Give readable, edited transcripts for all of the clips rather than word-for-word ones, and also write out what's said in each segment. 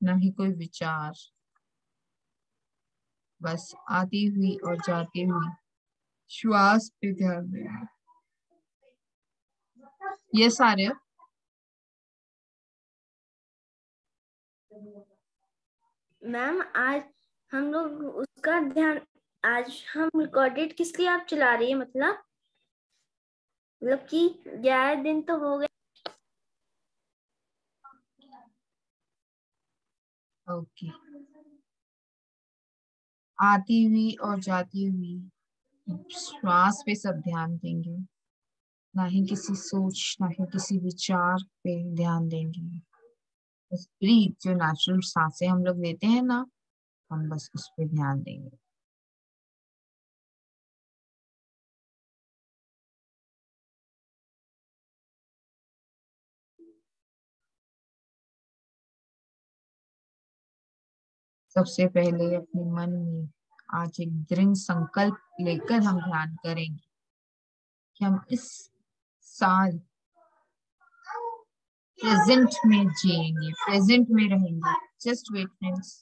ना ही कोई विचार, बस आती हुई और जाती हुई श्वास पे ध्यान देना। ये सारे मैम आज हम लोग उसका ध्यान, आज हम रिकॉर्डेड किस लिए आप चला रही है, मतलब कि 11 दिन तो हो गए। ओके। आती हुई और जाती हुई श्वास पे सब ध्यान देंगे, ना ही किसी सोच, ना ही किसी विचार पे ध्यान देंगे। बस ब्रीथ, जो नेचुरल सांसें हम लोग लेते हैं ना, हम बस उस पे ध्यान देंगे। सबसे पहले अपने मन में आज एक दृढ़ संकल्प लेकर हम ध्यान करेंगे कि हम इस साल प्रेजेंट में जिएंगे, प्रेजेंट में रहेंगे। Just wait friends.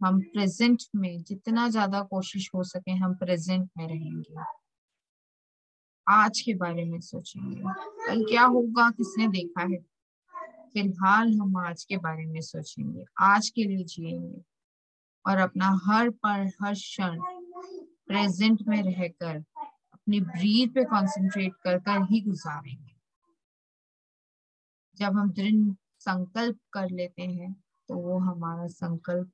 हम प्रेजेंट में जितना ज्यादा कोशिश हो सके हम प्रेजेंट में रहेंगे। आज के बारे में सोचेंगे, कल क्या होगा किसने देखा है। फिलहाल हम आज के बारे में सोचेंगे, आज के लिए जिएंगे और अपना हर पल हर क्षण प्रेजेंट में रहकर अपनी ब्रीथ पे कंसंट्रेट कर कर ही गुजारेंगे। जब हम दृढ़ संकल्प कर लेते हैं तो वो हमारा संकल्प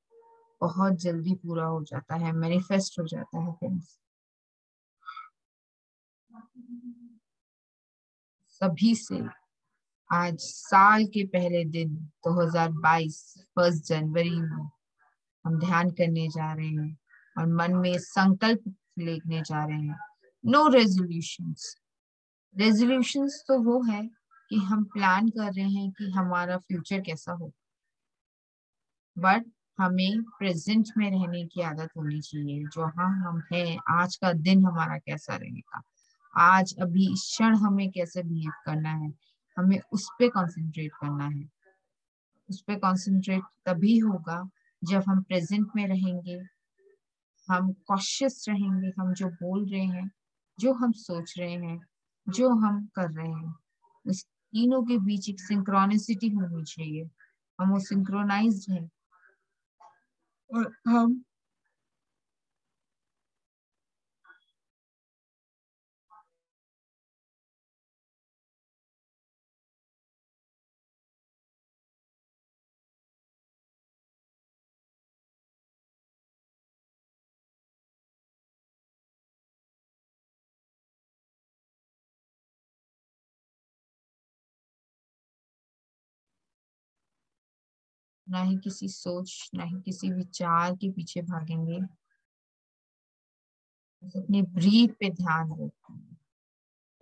बहुत जल्दी पूरा हो जाता है, मैनिफेस्ट हो जाता है फ्रेंड्स। सभी से आज साल के पहले दिन 2022 1 जनवरी में हम ध्यान करने जा रहे हैं और मन में संकल्प लेने जा रहे हैं। No resolutions. रेजोल्यूशंस तो वो है कि हम प्लान कर रहे हैं कि हमारा फ्यूचर कैसा हो, बट हमें प्रेजेंट में रहने की आदत होनी चाहिए। जो हम हैं, आज का दिन हमारा कैसा रहेगा, आज अभी इस क्षण हमें कैसे बिहेव करना है, हमें उस पे कंसंट्रेट करना है। उस पे कंसंट्रेट तभी होगा जब हम प्रेजेंट में रहेंगे, हम कॉशियस रहेंगे, हम जो बोल रहे हैं, जो हम सोच रहे हैं, जो हम कर रहे हैं, उस तीनों के बीच एक सिंक्रोनिसिटी होनी चाहिए। हम वो सिंक्रोनाइज्ड हैं और हम ना ही किसी सोच, ना ही किसी विचार के पीछे भागेंगे। बस अपनी ब्रीथ पे ध्यान रखेंगे,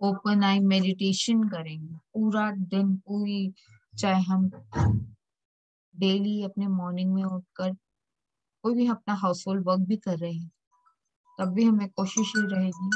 ओपन आई मेडिटेशन करेंगे पूरा दिन, पूरी, चाहे हम डेली अपने मॉर्निंग में उठकर कोई भी अपना हाउस होल्ड वर्क भी कर रहे हैं, तब भी हमें कोशिश ये रहेगी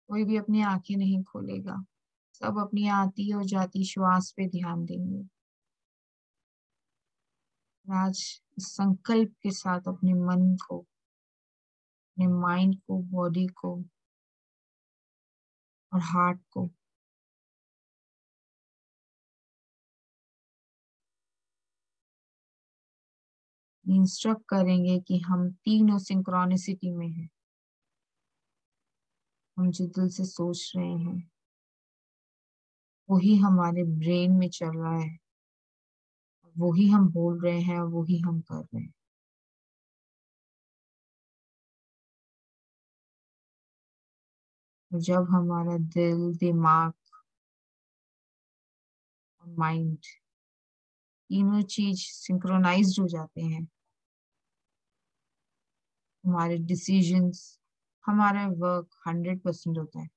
कोई भी अपनी आंखें नहीं खोलेगा। सब अपनी आती और जाती श्वास पे ध्यान देंगे। आज इस संकल्प के साथ अपने मन को, अपने माइंड को, बॉडी को और हार्ट को इंस्ट्रक्ट करेंगे कि हम तीनों सिंक्रोनिसिटी में हैं। हम जो दिल से सोच रहे हैं वही हमारे ब्रेन में चल रहा है, वही हम बोल रहे हैं और वही हम कर रहे हैं। जब हमारा दिल, दिमाग और माइंड तीनों चीज सिंक्रोनाइज्ड हो जाते हैं, हमारे डिसीजंस, हमारा वर्क 100% होता है।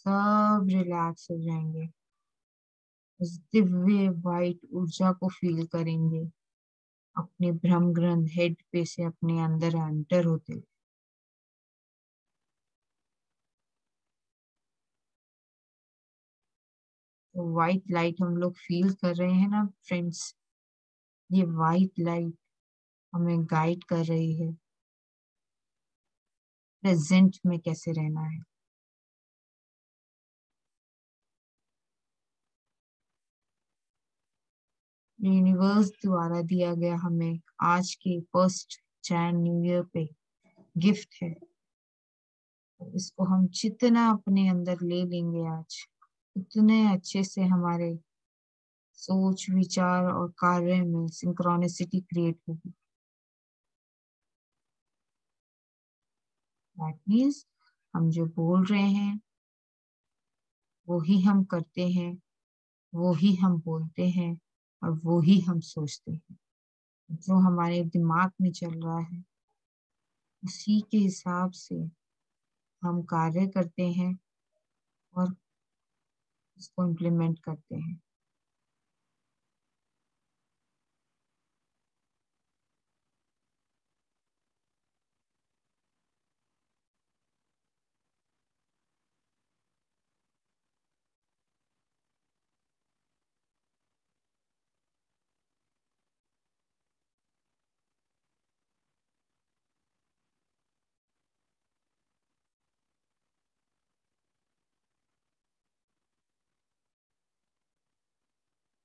सब रिलैक्स हो जाएंगे, उस दिव्य वाइट ऊर्जा को फील करेंगे, अपने ब्रह्म ग्रंथ हेड पे से अपने अंदर एंटर होते हुए। तो वाइट लाइट हम लोग फील कर रहे हैं ना फ्रेंड्स, ये वाइट लाइट हमें गाइड कर रही है प्रेजेंट में कैसे रहना है। यूनिवर्स द्वारा दिया गया हमें आज के 1 न्यू ईयर पे गिफ्ट है। तो इसको हम जितना अपने अंदर ले लेंगे आज, उतने अच्छे से हमारे सोच, विचार और कार्य में सिंक्रोनिसिटी क्रिएट होगी। दैट मीन्स हम जो बोल रहे हैं वो ही हम करते हैं, वो ही हम बोलते हैं और वो ही हम सोचते हैं। जो हमारे दिमाग में चल रहा है उसी के हिसाब से हम कार्य करते हैं और उसको इम्प्लीमेंट करते हैं।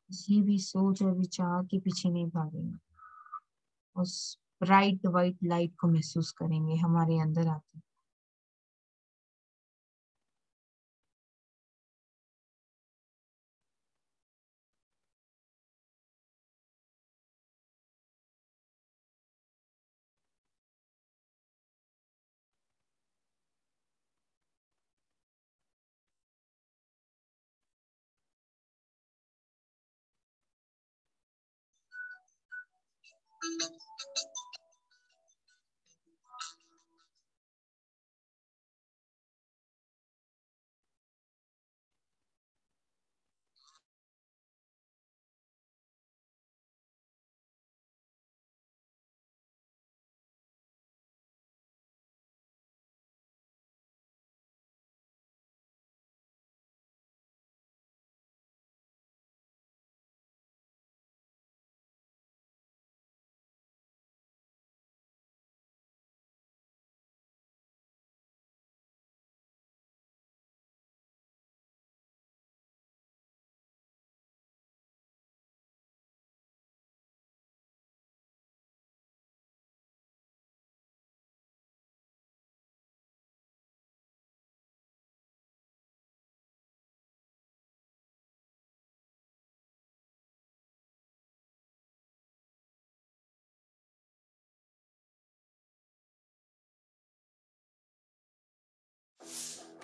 किसी भी सोच और विचार के पीछे नहीं भागेंगे, उस ब्राइट वाइट लाइट को महसूस करेंगे हमारे अंदर आते।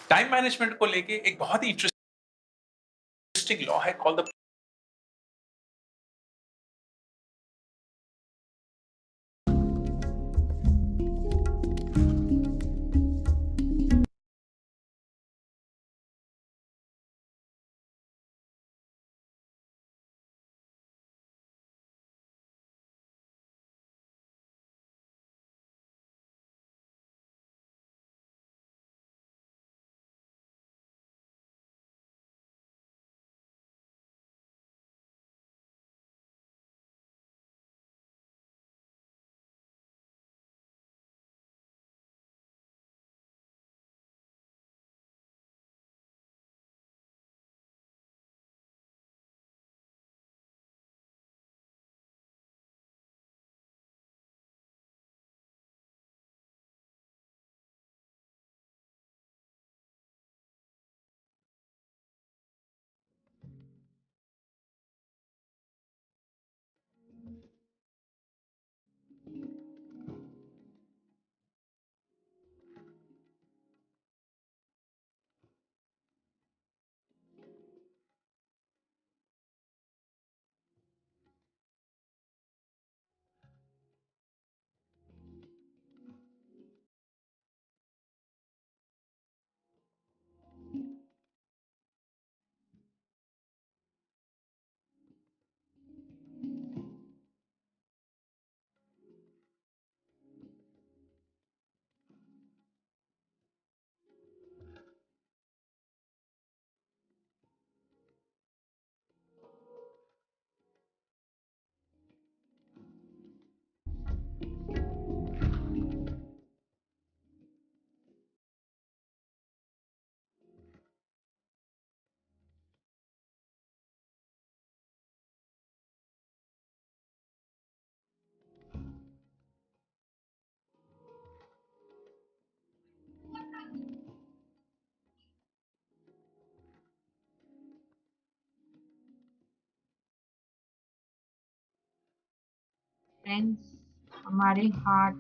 टाइम मैनेजमेंट को लेके एक बहुत ही इंटरेस्टिंग लॉ है कॉल्ड द फ्रेंड्स, हमारे हार्ट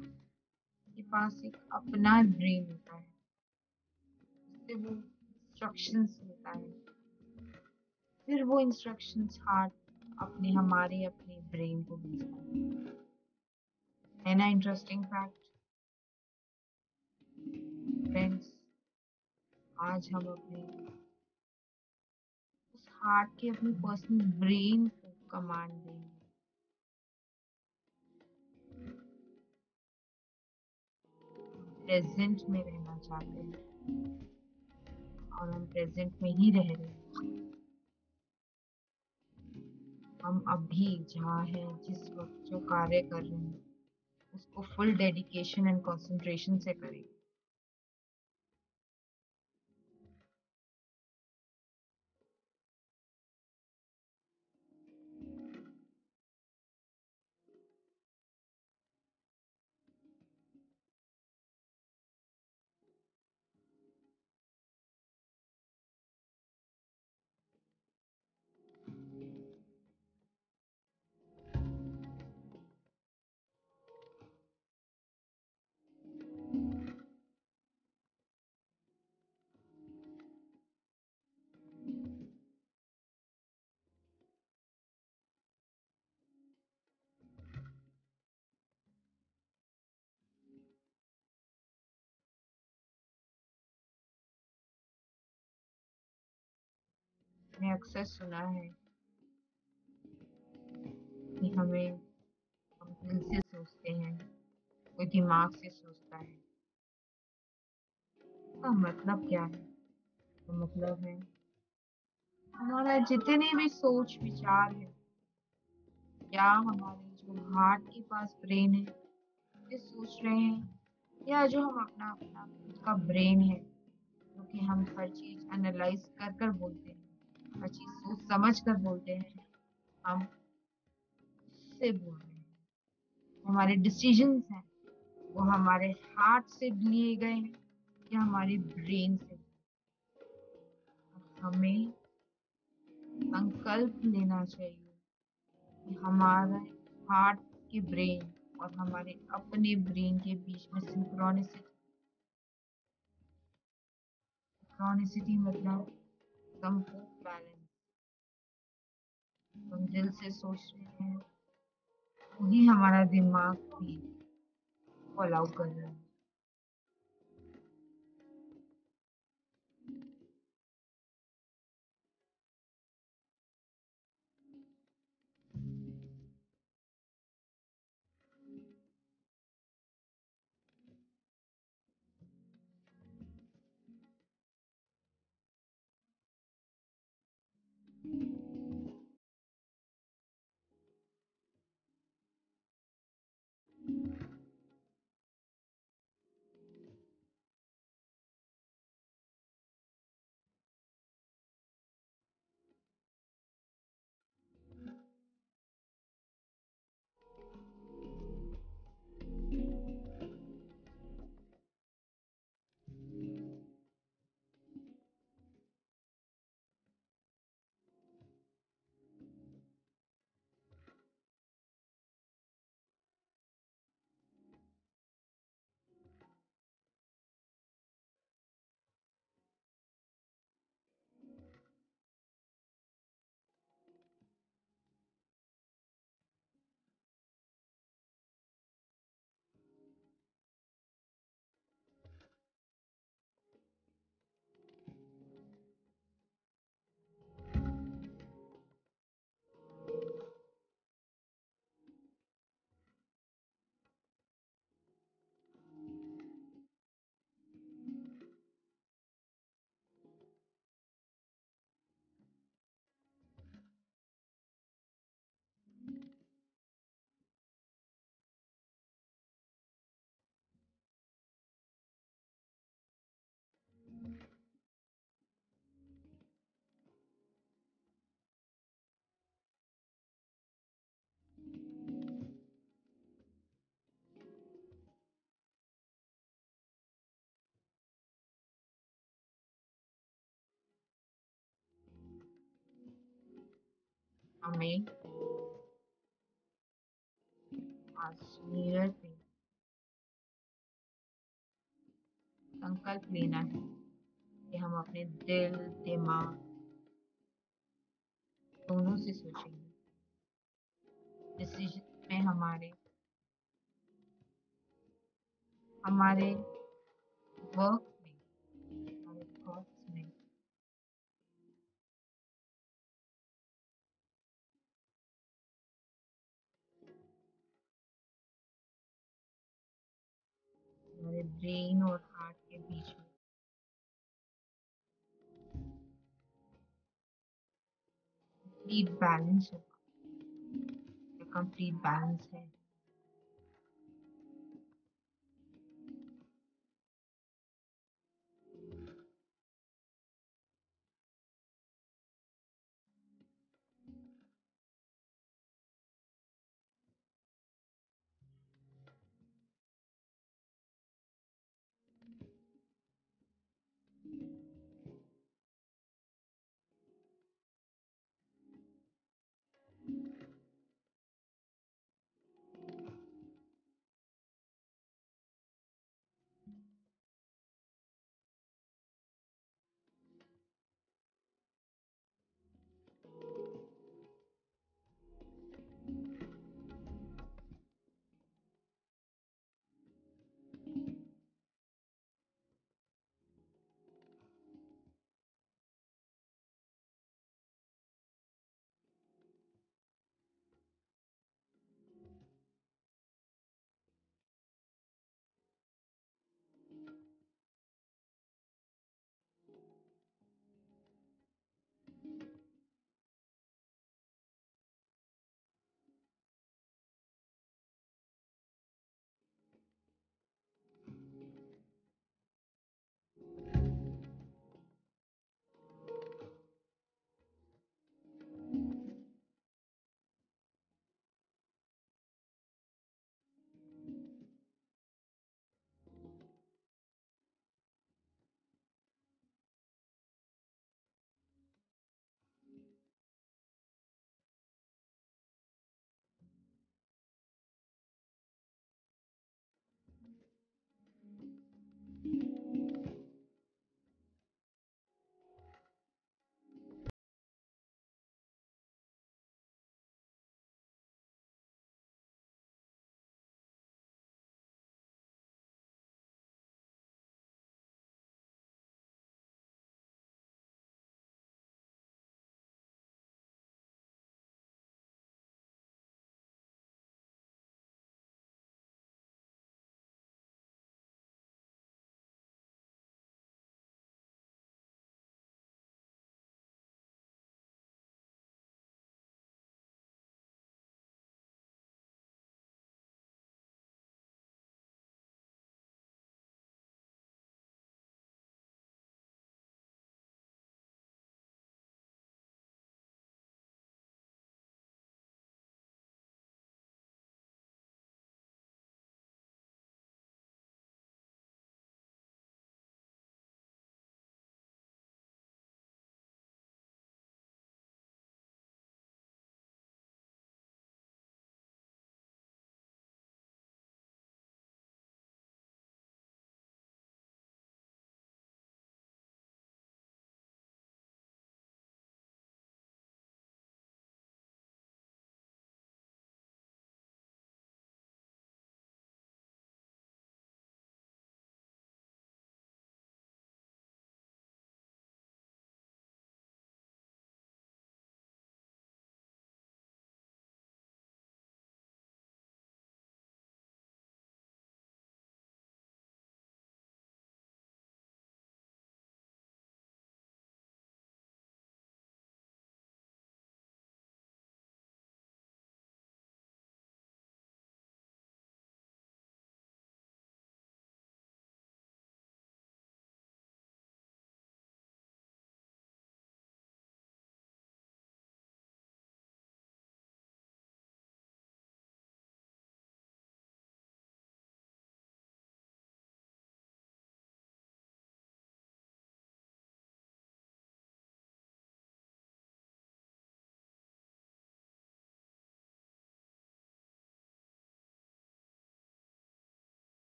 के पास एक अपना ब्रेन होता है, जिससे वो इंस्ट्रक्शंस मिलता है, फिर वो इंस्ट्रक्शंस हार्ट हमारे अपने ब्रेन को भेजता है ना। इंटरेस्टिंग फैक्ट फ्रेंड्स, आज हम अपने उस हार्ट के अपने पर्सनल ब्रेन को कमांड देंगे। प्रेजेंट में रहना चाहते हैं और हम प्रेजेंट में ही रह रहे हैं। हम अभी जहाँ हैं, जिस वक्त जो कार्य कर रहे हैं, उसको फुल डेडिकेशन एंड कंसंट्रेशन से करें। मैंने अक्सर सुना है कि हम दिल से सोचते हैं, कोई दिमाग से सोचता है। इसका मतलब क्या है? तो मतलब है हमारा जितने भी सोच विचार है, या हमारे जो हार्ट के पास ब्रेन है ये सोच रहे हैं, या जो हम अपना अपना खुद का ब्रेन है, क्योंकि हम हर चीज एनालाइज कर कर बोलते हैं, हर चीज सोच समझ कर बोलते हैं, हम उससे बोल रहे हैं। हमारे डिसीजंस हैं वो हमारे हार्ट से लिए गए हैं या हमारे ब्रेन से। हमें संकल्प लेना चाहिए कि हमारे हार्ट के ब्रेन और हमारे अपने ब्रेन के बीच में सिंक्रोनिसिटी। सिंक्रोनिसिटी मतलब संपूर्ण बैलेंस। हम दिल से सोच रहे हैं, वही हमारा दिमाग भी अलाउ कर रहा है। हमें आज न्यू ईयर पे संकल्प लेना है कि हम अपने दिल दिमाग दोनों से सोचेंगे। डिसीजन में हमारे वर्क में, हमारे थॉट्स में, हमारे ब्रेन और हार्ट के बीच में कंप्लीट बैलेंस होगा। कंप्लीट बैलेंस है।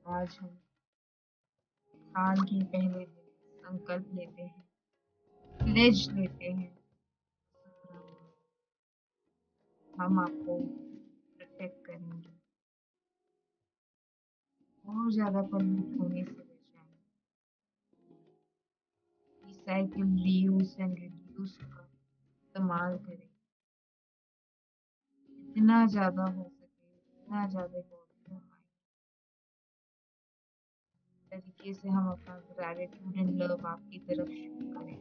आज हम साल के पहले दिन संकल्प लेते हैं, प्लेज लेते हैं, हम आपको प्रोटेक्ट करेंगे और ज्यादा पॉल्यूट होने से बचाएंगे, रिसाइकिल, रीयूज एंड रिड्यूस का इस्तेमाल करें, जितना ज्यादा हो सके उतना ज्यादा पौधे लगाएं। तरीके से हम अपना ग्रैटिट्यूड एंड लव आपकी तरफ शो करें।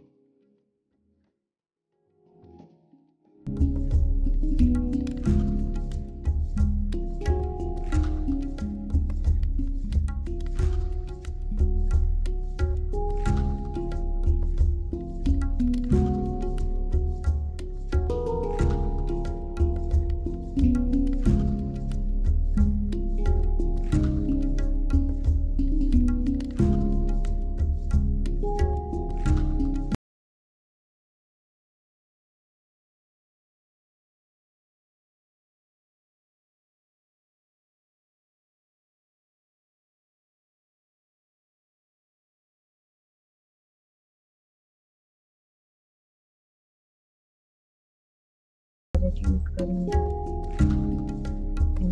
ग्रैटिट्यूड करेंगे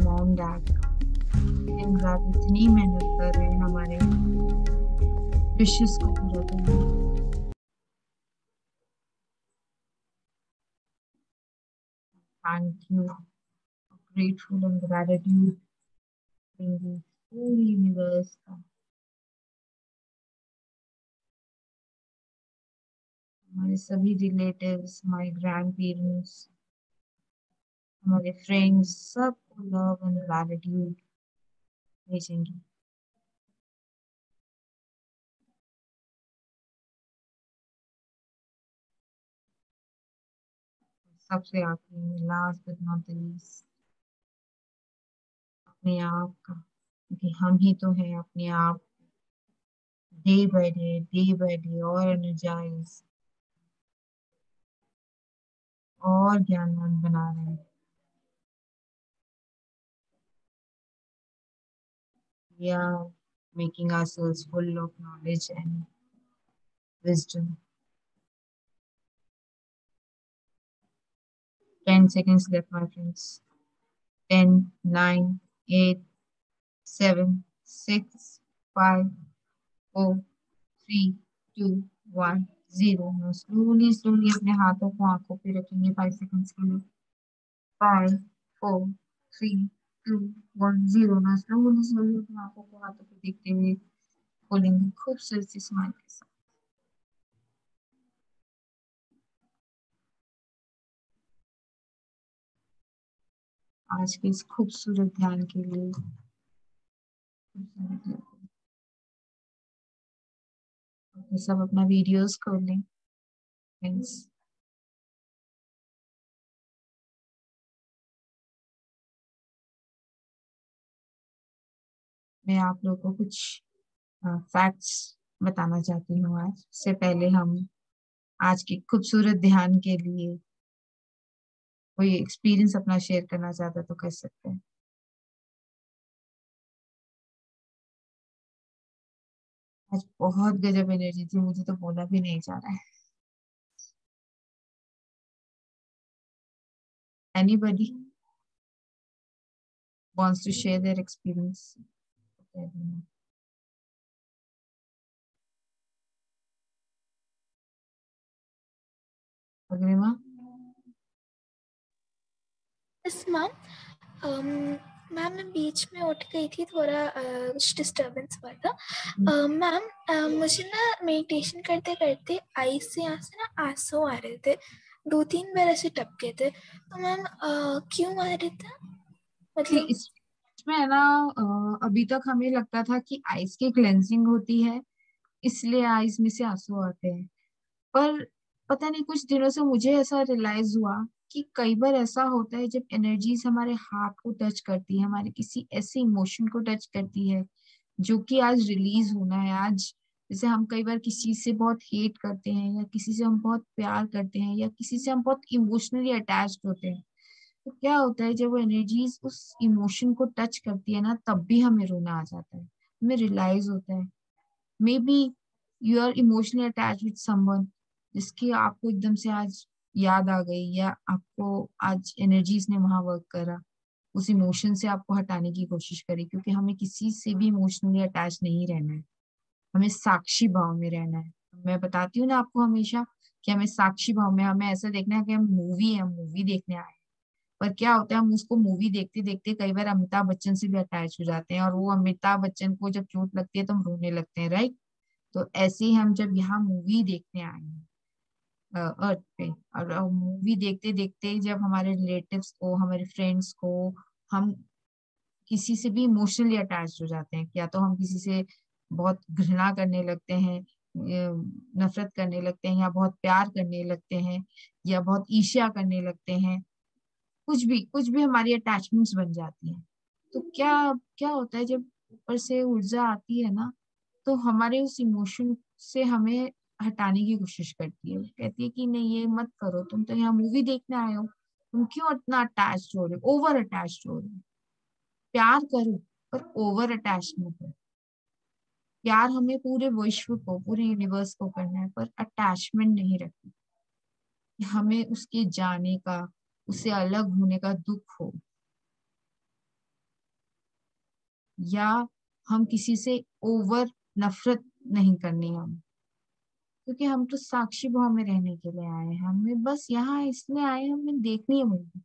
मॉम डैड का, इन रात इतनी मेहनत कर रहे हैं हमारे विशेस को पूरा करने। Thank you, grateful and gratitude देंगे पूरी यूनिवर्स का, हमारे सभी रिलेटिव्स, हमारे ग्रैंड पेरेंट्स, हमारे फ्रेंड्स, सबको लव एंड ग्रैटिट्यूड भेजेंगे। सबसे आखिर में, last but not the least, अपने आप का, क्योंकि हम ही तो हैं अपने आप डे बाय डे और एनर्जाइज और ज्ञानवान बना रहे हैं। We are making ourselves full of knowledge and wisdom. 10 seconds left, my friends. 10, 9, 8, 7, 6, 5, 4, 3, 2, 1, 0. Now slowly अपने हाथों को आंखों पे रखेंगे 5 seconds के लिए. 5, 4, 3, 2, 1, 0. Now slowly अपने आंखों को हाथों पे देखते हुए खोलेंगे खूबसूरत सी स्माइल के साथ. आज के इस खूबसूरत ध्यान के लिए सब अपना वीडियोस कर लें फ्रेंड्स. मैं आप लोगों को कुछ फैक्ट्स बताना चाहती हूँ. आज से पहले हम आज के खूबसूरत ध्यान के लिए कोई एक्सपीरियंस अपना शेयर करना चाहता तो कर सकते हैं. आज बहुत गजब एनर्जी थी, मुझे तो बोला भी नहीं जा रहा है. Anybody wants to share their experience? Agrima. Yes ma'am. Ma'am मैं बीच में उठ गई थी, थोड़ा कुछ डिस्टर्बेंस हुआ था. मैम मुझे ना मेडिटेशन करते करते आईज से यहाँ से ना आंसू आ रहे थे, 2-3 बार ऐसे टपके थे. तो मैम क्यों आ रहे थे? मतलब इसमें है ना, अभी तक हमें लगता था कि आइस की क्लेंजिंग होती है इसलिए आइस में से आंसू आते हैं, पर पता नहीं कुछ दिनों से मुझे ऐसा रियलाइज हुआ कि कई बार ऐसा होता है जब एनर्जीज हमारे हार्ट को टच करती है, हमारे किसी ऐसे इमोशन को टच करती है जो कि आज रिलीज होना है. आज जैसे हम कई बार किसी चीज से बहुत हेट करते हैं या किसी से हम बहुत प्यार करते हैं या किसी से हम बहुत इमोशनली अटैच्ड होते हैं, तो क्या होता है जब वो एनर्जीज उस इमोशन को टच करती है ना, तब भी हमें रोना आ जाता है. हमें रियलाइज होता है। Maybe you are emotionally attach with someone, जिसकी आपको एकदम से आज याद आ गई, या आपको आज एनर्जीज ने वहां वर्क करा, उस इमोशन से आपको हटाने की कोशिश करी। क्योंकि हमें किसी से भी इमोशनली अटैच नहीं रहना है, हमें साक्षी भाव में रहना है। मैं बताती हूँ ना आपको हमेशा कि हमें साक्षी भाव में, हमें ऐसा देखना है कि हम मूवी है, मूवी देखने आए हैं। पर क्या होता है, हम उसको मूवी देखते देखते कई बार अमिताभ बच्चन से भी अटैच हो जाते हैं, और वो अमिताभ बच्चन को जब चोट लगती है तो हम रोने लगते हैं, राइट। तो ऐसे ही हम जब यहाँ मूवी देखने आए हैं अर्थ पे, और मूवी देखते देखते जब हमारे रिलेटिव्स को, हमारे फ्रेंड्स को, हम किसी से भी इमोशनली अटैच हो जाते हैं, या तो हम किसी से बहुत घृणा करने लगते हैं, नफरत करने लगते हैं, या बहुत प्यार करने लगते हैं, या बहुत ईर्ष्या करने लगते हैं, कुछ भी हमारी अटैचमेंट्स बन जाती हैं। तो क्या क्या होता है, जब ऊपर से ऊर्जा आती है ना, तो हमारे उस इमोशन से हमें हटाने की कोशिश करती है। कहती है कि नहीं, ये मत करो, तुम तो यहाँ मूवी देखने आए हो, तुम क्यों इतना अटैच हो रहे हो, ओवर अटैच हो रहे हो। प्यार करो पर ओवर अटैच मत हो। प्यार हमें पूरे विश्व को, पूरे यूनिवर्स को करना है, पर अटैचमेंट नहीं रखनी। हमें उसके जाने का, उससे अलग होने का दुख हो, या हम किसी से ओवर नफरत नहीं करनी हम। क्योंकि हम तो साक्षी भाव में रहने के लिए आए हैं, हमें बस यहाँ इसलिए आए हैं, हमें देखनी है मूवी।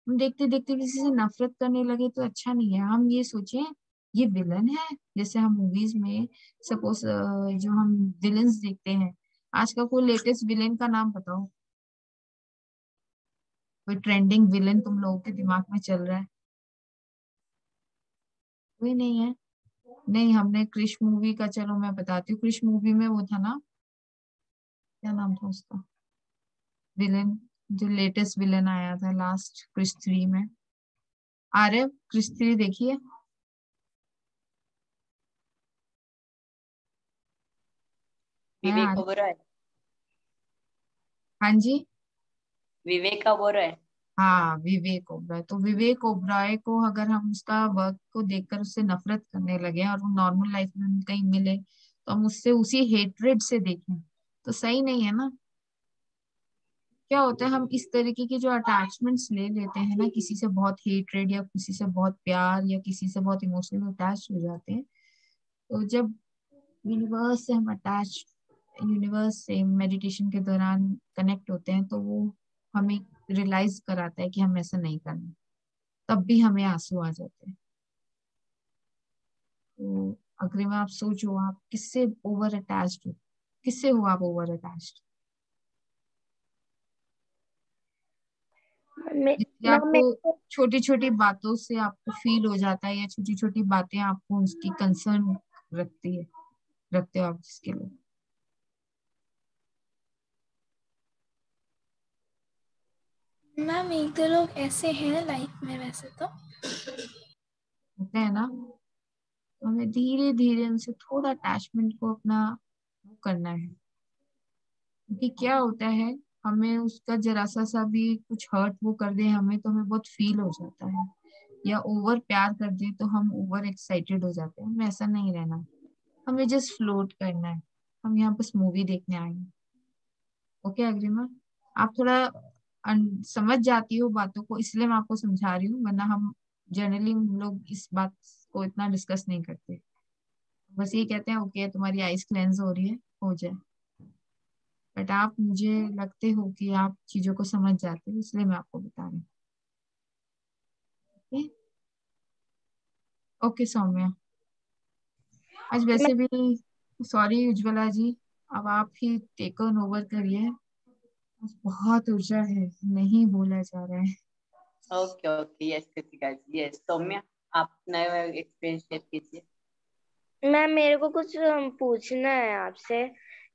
हम देखते देखते किसी से नफरत करने लगे तो अच्छा नहीं है। हम ये सोचें ये विलन है, जैसे हम मूवीज में सपोज जो हम विलन्स देखते हैं, आज का कोई लेटेस्ट विलेन का नाम बताओ, कोई ट्रेंडिंग विलेन तुम लोगों के दिमाग में चल रहा है? कोई नहीं है। नहीं, हमने क्रिश मूवी का, चलो मैं बताती हूँ, क्रिश मूवी में वो था ना, क्या नाम था उसका, विलेन, जो लेटेस्ट विलेन आया था लास्ट क्रिश 3 में। आर्य, क्रिश 3 देखिए। है विवेक आर्य? ओबरॉय। हाँ जी। विवेक ओबरॉय। हाँ, विवेक ओबराय। तो विवेक ओबराय को अगर हम उसका वर्क को देखकर उससे नफरत करने लगे, और वो नॉर्मल लाइफ में हम कहीं मिले तो हम उससे उसी हेट्रेड से देखें, तो सही नहीं है ना। क्या होता है, हम इस तरीके की जो अटैचमेंट्स ले लेते हैं ना, किसी से बहुत हेट्रेड, या किसी से बहुत प्यार, या किसी से बहुत इमोशनली अटैच हो जाते हैं। तो जब यूनिवर्स से हम अटैच, यूनिवर्स से मेडिटेशन के दौरान कनेक्ट होते हैं, तो वो हमें रियलाइज कराता है कि हम ऐसा नहीं करना, तब भी हमें आंसू आ जाते हैं। तो अगर मैं, आप सोचो आप किससे ओवर अटैच्ड हो, किससे हो आप ओवर अटैच्ड? जिससे मैं आपको मेरे को छोटी छोटी बातों से आपको फील हो जाता है, या छोटी छोटी बातें आपको उसकी कंसर्न रखते हो आप जिसके लिए। मैम एक दो लोग ऐसे हैं लाइफ में वैसे तो। होता है ना, तो हमें धीरे धीरे उनसे थोड़ा अटैचमेंट को अपना वो करना है। क्योंकि क्या होता है, हमें उसका जरा सा भी कुछ हर्ट वो कर दे हमें, तो हमें बहुत फील हो जाता है, या ओवर प्यार कर दे तो हम ओवर एक्साइटेड हो जाते हैं। हमें ऐसा नहीं रहना, हमें जस्ट फ्लोट करना है। हम यहाँ बस मूवी देखने आए हैं। ओके अग्रिमा, आप थोड़ा समझ जाती हो बातों को, इसलिए मैं आपको समझा रही हूँ, वरना हम जनरली हम लोग इस बात को इतना डिस्कस नहीं करते। बस ये कहते हैं ओके तुम्हारी आइस क्लेंस हो रही है, हो जाए। बट आप, मुझे लगते हो कि आप चीजों को समझ जाते हो, इसलिए मैं आपको बता रही हूँ। ओके सौम्या, आज मैं वैसे भी, सॉरी उज्ज्वला जी, अब आप ही टेक ऑन ओवर करिए। आज बहुत ऊर्जा है, नहीं बोला जा रहा है। ओके ओके, यस कृतिका जी, यस सौम्या, आप नया एक्सपीरियंस शेयर कीजिए। मैम मेरे को कुछ पूछना है आपसे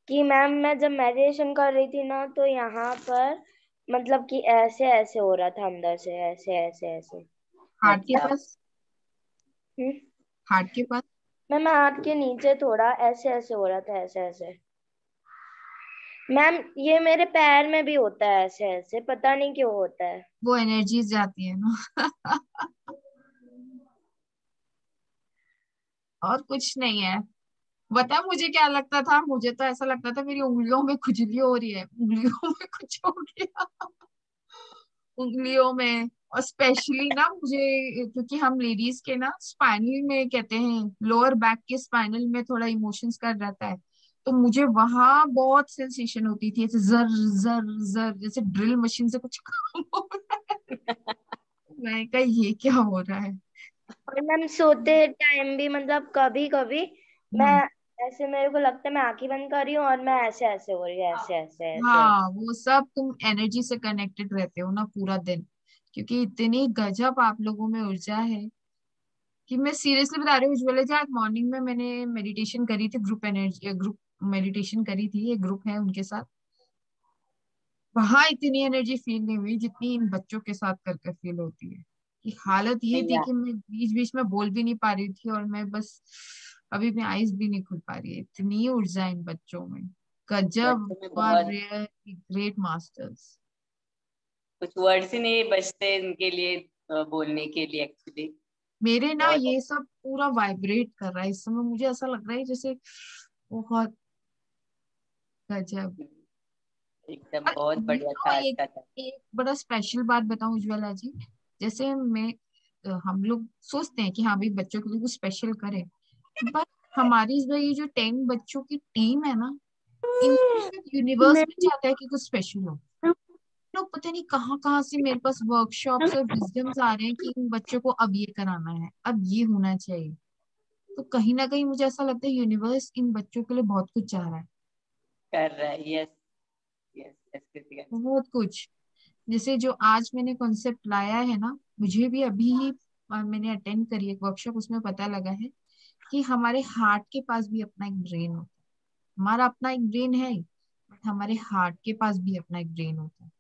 कि मैम मैं जब मेडिटेशन कर रही थी ना, तो यहाँ पर मतलब कि ऐसे ऐसे हो रहा था अंदर से, ऐसे ऐसे ऐसे। हार्ट के अच्छा। पास, हम्म। हार्ट के पास। मैम हाथ के नीचे थोड़ा ऐसे ऐसे हो रहा था, ऐसे ऐसे। मैम ये मेरे पैर में भी होता है ऐसे ऐसे, पता नहीं क्यों होता है। वो एनर्जीज जाती है ना। और कुछ नहीं है। बता मुझे क्या लगता था, मुझे तो ऐसा लगता था मेरी उंगलियों में खुजली हो रही है, उंगलियों में कुछ हो गया उंगलियों में। और स्पेशली ना मुझे, क्योंकि हम लेडीज के ना स्पाइनल में कहते हैं, लोअर बैक के स्पाइनल में थोड़ा इमोशंस कर रहता है, तो मुझे वहां बहुत सेंसेशन होती थी, ऐसे जर जर जर, जैसे ड्रिल मशीन से कुछ काम हो रहा है। मैं कहा ये क्या हो रहा है। और मैम सोते टाइम भी मतलब कभी कभी मैं हम्म। ऐसे, मेरे को लगता है मैं आंखें बंद कर रही हूँ और मैं ऐसे ऐसे हो रही है, ऐसे ऐसे ऐसे। हाँ वो सब तुम एनर्जी से कनेक्टेड रहते हो ना पूरा दिन, क्योंकि इतनी गजब आप लोगों में ऊर्जा है कि मैं सीरियसली बता रही हूँ। उज्ज्वला जी आज मॉर्निंग में मैंने मेडिटेशन करी थी, ग्रुप एनर्जी ग्रुप मेडिटेशन करी थी, एक ग्रुप है उनके साथ। वहां इतनी एनर्जी फील नहीं हुई जितनी इन बच्चों के साथ करके फील होती है। कि हालत ये थी या कि मैं बीच बीच में बोल भी नहीं पा रही थी, और मैं बस अभी मैं आईज भी नहीं खुल पा रही है, इतनी ऊर्जा इन बच्चों में। गजब, बच्चों में आर बहुत, रियल ग्रेट मास्टर्स। कुछ वर्ड्स ही नहीं बचते इनके लिए बोलने के लिए एक्चुअली। मेरे ना बहुत ये सब पूरा वाइब्रेट कर रहा है इस समय, मुझे ऐसा लग रहा है जैसे बहुत गजब। एकदम और बहुत यू बढ़िया नो था आज एक का था। एक बड़ा स्पेशल बात बताऊं उज्ज्वला जी, जैसे हम लोग सोचते हैं कि हाँ भाई बच्चों के लिए कुछ स्पेशल करें, बट हमारी इस बार ये जो 10 बच्चों की टीम है ना, इनको शायद यूनिवर्स में चाहता है कि कुछ स्पेशल हो। लोग पता नहीं कहाँ कहाँ से मेरे पास वर्कशॉप्स और विजडम्स आ रहे हैं कि इन बच्चों को अब ये कराना है, अब ये होना चाहिए। तो कहीं ना कहीं मुझे ऐसा लगता है यूनिवर्स इन बच्चों के लिए बहुत कुछ चाह रहा है, कर रहा है, यस यस यस कृतिका जी। बहुत कुछ। जैसे जो आज मैंने कॉन्सेप्ट लाया है ना, मुझे भी अभी ही मैंने अटेंड करी एक वर्कशॉप, उसमें पता लगा है कि हमारे हार्ट के पास भी अपना एक ब्रेन होता है। हमारा अपना एक ब्रेन है, बट हमारे हार्ट के पास भी अपना एक ब्रेन होता है।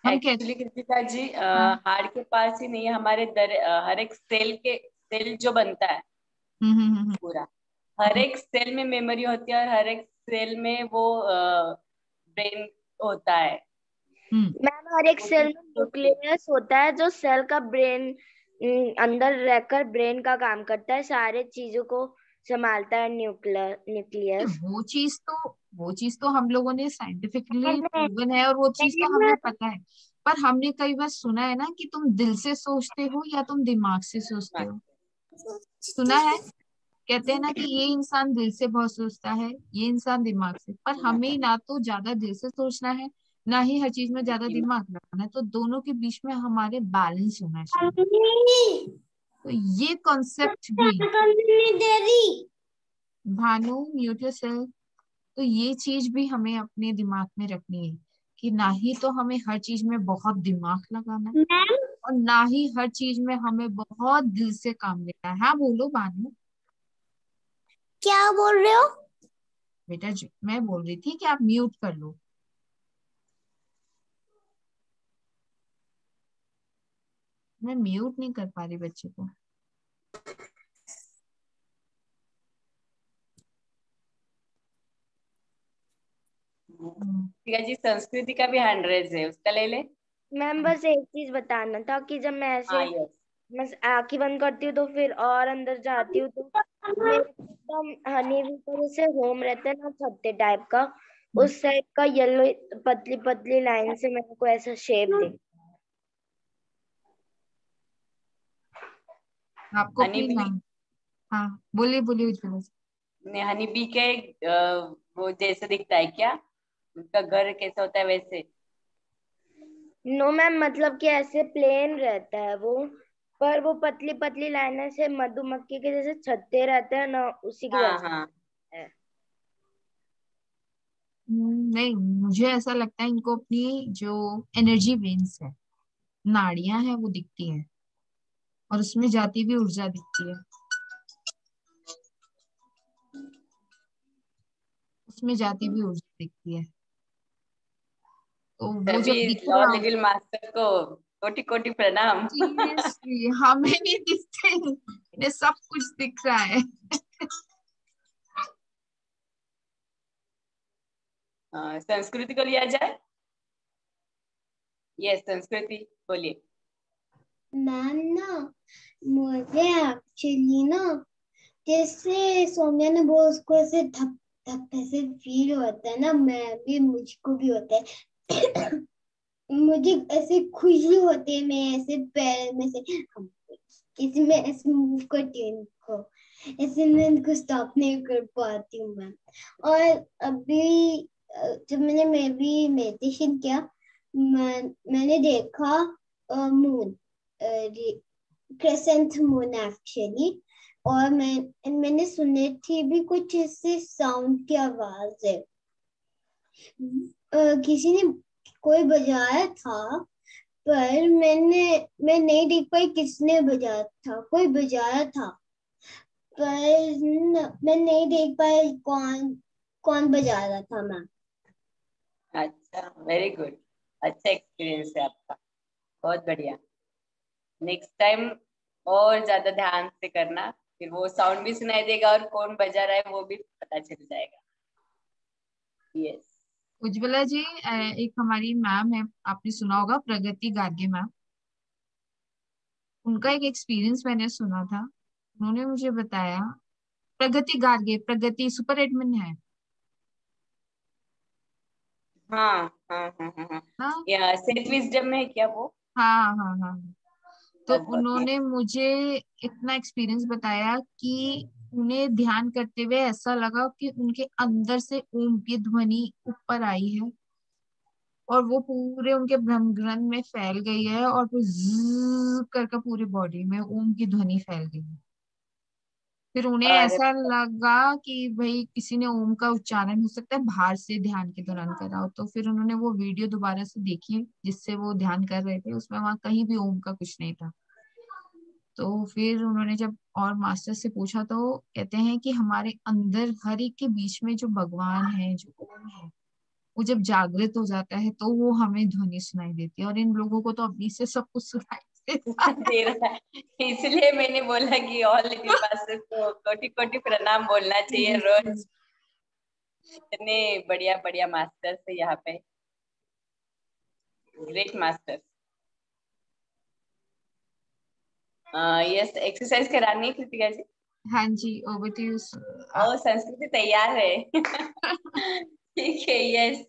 हम कहते एक्चुअली कृतिका जी हाँ। हार्ट के पास ही नहीं है, हमारे हर एक सेल जो बनता है हम्म। पूरा, हर एक सेल में मेमोरी होती है और हर एक सेल में वो ब्रेन होता है। हम्म। मैम हर एक सेल छोटी में छोटी, न्यूक्लियस होता है जो सेल का ब्रेन अंदर रहकर ब्रेन का काम करता है, सारे चीजों को संभालता है न्यूक्लियस। वो चीज तो हम लोगों ने साइंटिफिकली प्रूवन है, और वो चीज तो हमें पता है। पर हमने कई बार सुना है ना कि तुम दिल से सोचते हो या तुम दिमाग से सोचते हो। सुना है, कहते हैं ना कि ये इंसान दिल से बहुत सोचता है, ये इंसान दिमाग से। पर हमें ना तो ज्यादा दिल से सोचना है, ना ही हर चीज में ज्यादा दिमाग लगाना है, तो दोनों के बीच में हमारे बैलेंस होना चाहिए। तो ये कॉन्सेप्ट भी, भानु म्यूट योरसेल्फ, तो ये चीज भी हमें अपने दिमाग में रखनी है कि ना ही तो हमें हर चीज में बहुत दिमाग लगाना है, और ना ही हर चीज में हमें बहुत दिल से काम लेना है। हाँ बोलो भानु। क्या बोल रहे हो? बेटा मैं बोल रही थी कि आप म्यूट कर लो। मैं म्यूट नहीं कर पा रही बच्चे को। हम्म। ठीक है जी, संस्कृति का भी 100 है, उसका ले ले। मैम बस एक चीज बताना था कि जब मैं हाँ ऐसे यस। मैं आंखें बंद करती हूँ तो फिर और अंदर जाती हूँ तो मेरे को एकदम हनी भी पर जैसे होम रहता है ना छत्ते टाइप का, उस साइड का येलो पतली पतली लाइन से मेरे को ऐसा शेप दिख। आपको हनी अपनी बी, लाइन, हाँ बोलिए बोलिए उज्ज्वला जी। हनी बी के वो जैसे दिखता है क्या, उनका घर कैसा होता है वैसे? नो मैम मतलब कि ऐसे प्लेन रहता है वो, पर वो पतली पतली लाइनें से मधुमक्खी के जैसे छत्ते रहते हैं ना, उसी के हाँ जैसे हाँ। है। नहीं, मुझे ऐसा लगता है इनको अपनी जो एनर्जी वेन्स है, नाड़ियां हैं, वो दिखती हैं, और उसमें जाती हुई ऊर्जा दिखती है, उसमें जाती हुई ऊर्जा दिखती है। तो वो तभी जब दिख लॉ रहा हो, लेवल मास्टर को कोटि कोटि प्रणाम। सीरियसली हमें नहीं दिखते, इन्हें सब कुछ दिख रहा है। संस्कृति को लिया जाए। यस संस्कृति बोलिए। मैम ना मुझे एक्चुअली ना जैसे सौम्या ने वो उसको ऐसे धप धप ऐसे फील होता है ना, मैं भी मुझको भी होता है। मुझे ऐसे खुशी होती है, मैं ऐसे पैर में से किसी में ऐसे मूव करती हूँ इनको, ऐसे मैं इनको स्टॉप नहीं कर पाती हूँ मैं। और अभी जब मैं भी मेडिटेशन किया, मैंने देखा मून, क्रेसेंट मून एक्चुअली। और मैंने सुने थी भी कुछ ऐसे साउंड की आवाज है, किसी ने कोई बजाया था, पर मैं नहीं देख पाई किसने बजाया था, कोई बजाया था पर मैं नहीं देख पाई कौन कौन बजा रहा था मैम। अच्छा, वेरी गुड, अच्छा एक्सपीरियंस है आपका, बहुत बढ़िया। नेक्स्ट टाइम और ज्यादा ध्यान से करना, फिर वो साउंड भी सुनाई देगा और कौन बजा रहा है वो भी पता चल जाएगा। यस। उज्ज्वला जी, एक हमारी मैम है, आपने सुना होगा, प्रगति गार्गे मैम। उनका एक एक्सपीरियंस मैंने सुना था। उन्होंने मुझे बताया, प्रगति गार्गे, प्रगति सुपर एडमिन है हाँ हाँ हाँ हाँ हाँ, ना। या सेंट विजडम में है क्या वो? हाँ हाँ हाँ। तो लगभग, हाँ। उन्होंने मुझे इतना एक्सपीरियंस बताया कि उन्हें ध्यान करते हुए ऐसा लगा कि उनके अंदर से ओम की ध्वनि ऊपर आई है और वो पूरे उनके ब्रह्म ग्रंथ में फैल गई है और वो ज़्ज़ करके पूरी बॉडी में ओम की ध्वनि फैल गई है। फिर उन्हें अरे ऐसा लगा कि भाई किसी ने ओम का उच्चारण हो सकता है बाहर से ध्यान के दौरान करा हो। तो फिर उन्होंने वो वीडियो दोबारा से देखी जिससे वो ध्यान कर रहे थे, उसमें वहां कहीं भी ओम का कुछ नहीं था। तो फिर उन्होंने जब और मास्टर से पूछा तो कहते हैं कि हमारे अंदर हर एक के बीच में जो भगवान है, जो ओम है, वो जब जागृत हो जाता है तो वो हमें ध्वनि सुनाई देती है। और इन लोगों को तो अभी से सब कुछ सुनाई देता है। दे रहा है, इसलिए मैंने बोला कि ऑल लिटिल मास्टर्स को कोटि कोटि प्रणाम बोलना चाहिए रोज। इतने बढ़िया बढ़िया मास्टर्स है यहाँ पे, ग्रेट मास्टर। यस, एक्सरसाइज करानी है कृतिका जी। हाँ जी, ओवर टू यू। ओ, संस्कृति तैयार है। ठीक है, यस।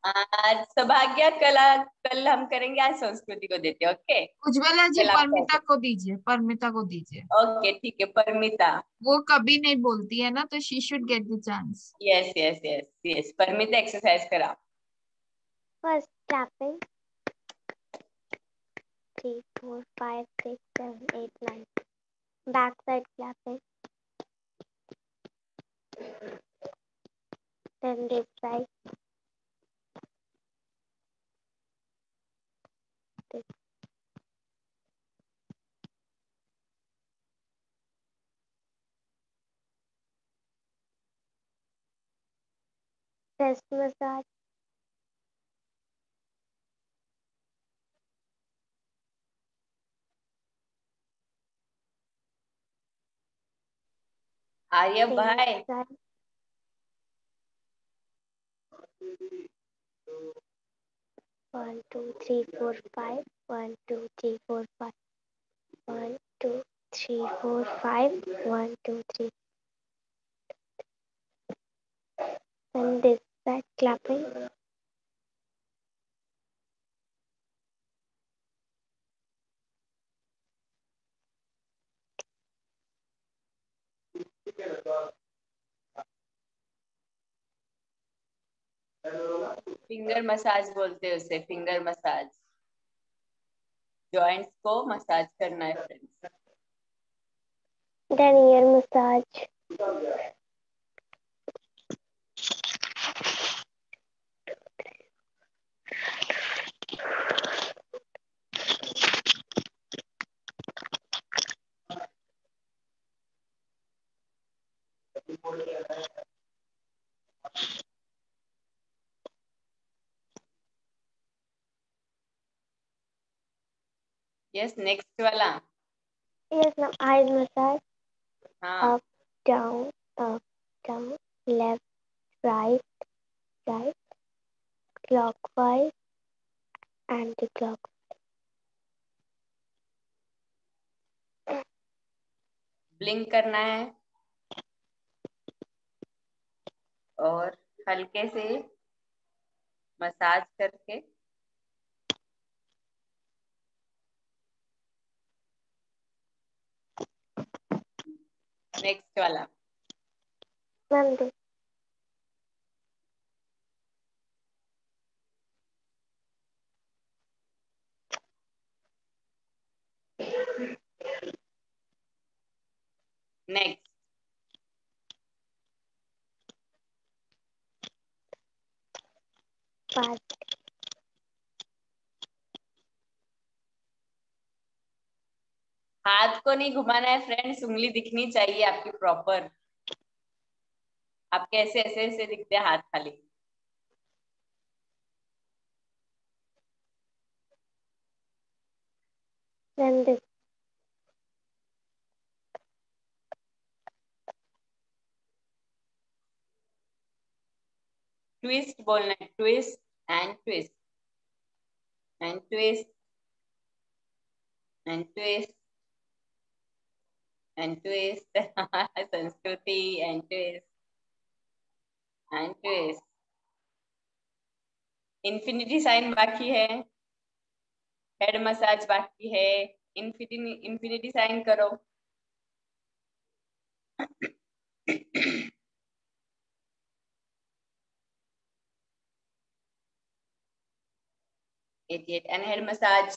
आज सौभाग्य, कल हम करेंगे, आज संस्कृति को देते हैं। ओके, उज्ज्वला जी, कल आपका। परमिता को दीजिए, परमिता को दीजिए। ओके, ठीक है, परमिता। वो कभी नहीं बोलती है ना, तो she should get the chance. Yes yes yes yes, Paramita exercise करा। First clapping. 3, 4, 5, 6, 7, 8, 9. Backside clapping. Then this side. This. Chest massage. Arya Same भाई, side. 1, 2, 3, 4, 5. 1, 2, 3, 4, 5. 1, 2, 3, 4, 5. 1, 2, 3. And this side clapping. Finger massage बोलते हैं उसे, फिंगर मसाज। जॉइंट्स को massage करना है friends. Then ear massage. Yes, next वाला। Yes, now eyes massage. हाँ, Up, down, left, right, right, clockwise, anti-clockwise. Blink करना है। और हल्के से मसाज करके नेक्स्ट वाला। मैम दे नेक्स्ट। पाँच हाथ को नहीं घुमाना है फ्रेंड्स, उंगली दिखनी चाहिए आपकी प्रॉपर। आपके ऐसे ऐसे ऐसे दिखते हैं हाथ खाली। मैम दे ट्विस्ट बोलना है, twist and twist and twist and twist and ट्विस्ट Sanskriti and twist and twist. Infinity sign बाकी है, हेड मसाज बाकी है, इन्फिनिटी साइन करो। At and head massage.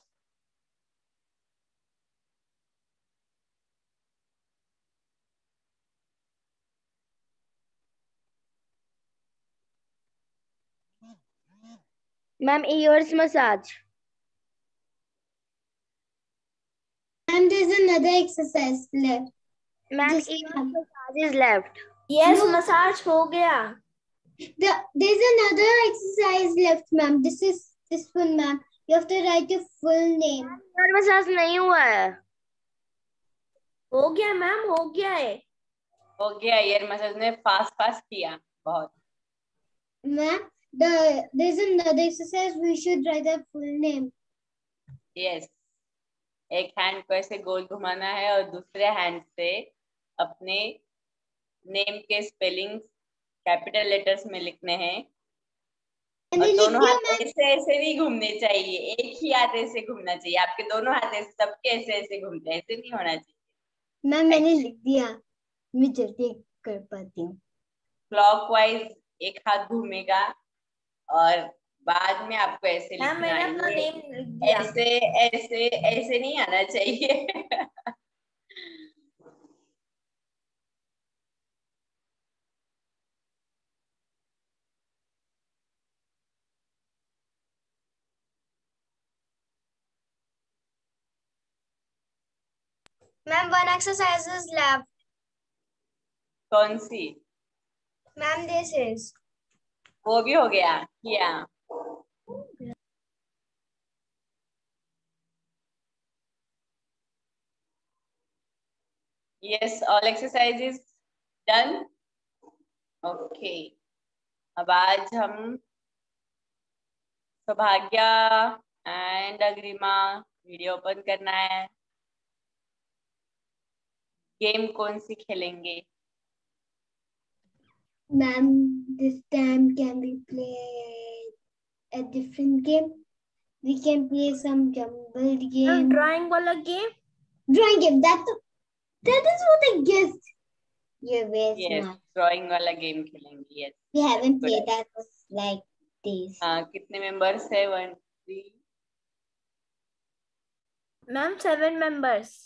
Ma'am ears massage. And there's another exercise left. Ma'am Just ears massage is left. Yes No. Massage हो गया। There's another exercise left, ma'am. This one, ma'am. You have to write your full name. Year massage नहीं हुआ है। हो गया ma'am, हो गया है। हो गया, ईयर मसाज ने फास्ट फास्ट किया बहुत। Ma'am, there's another exercise. We should write our full name. Yes, एक हैंड को ऐसे गोल घुमाना है और दूसरे हैंड से अपने नेम के स्पेलिंग कैपिटल लेटर्स में लिखने हैं। मैंने और लिख दोनों दिया, हाथ मैम। ऐसे ऐसे नहीं घूमने चाहिए, एक ही हाथ ऐसे घूमना चाहिए। आपके दोनों हाथ ऐसे, सबके ऐसे ऐसे घूमते हैं, ऐसे नहीं होना चाहिए। मैम मैंने लिख दिया। मैं जल्दी कर पाती हूँ। क्लॉकवाइज एक हाथ घूमेगा और बाद में आपको ऐसे मैम लिखना मैंने अपना है, नेम लिख दिया। ऐसे ऐसे ऐसे नहीं आना चाहिए। Ma'am one exercise is left. कौन सी? Ma'am this is. वो भी हो गया किया। Yes, all exercises done. Okay. अब आज हम सौभाग्य एंड अग्रिमा वीडियो ओपन करना है। गेम कौन सी खेलेंगे? Ma'am, this time can we play a different game? We can play some jumbled game. Drawing वाला game. Drawing game. That is what I guessed. You're very Yes, smart. Drawing वाला game खेलेंगे। Yes. We haven't Good. played that for like days. कितने members है? 1 3 ma'am 7 members.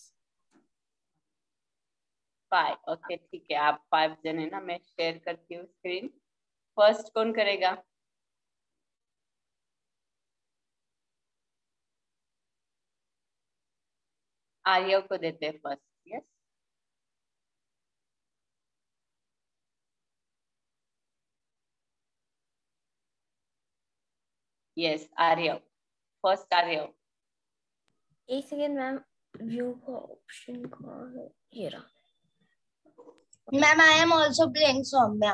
5। Okay ठीक है, आप 5 जन है ना। मैं शेयर करती हूँ स्क्रीन। फर्स्ट कौन करेगा? आर्यव को देते हैं first. Yes, yes Aryav first. Aryav एक सेकेंड मैम, व्यू का ऑप्शन कहाँ है? ये रहा। Ma'am I am also playing Saumya.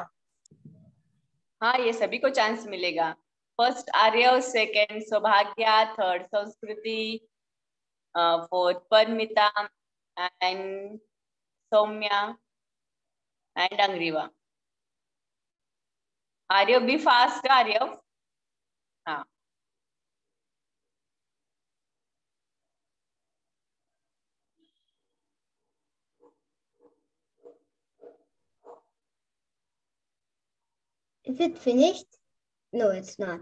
हाँ, ये सभी को चांस मिलेगा। First Aryav, second Saubhagya, third Sanskriti, fourth Paramita and Saumya and Angriva. Aryav be fast Aryav. हाँ. Is it finished? No, it's not.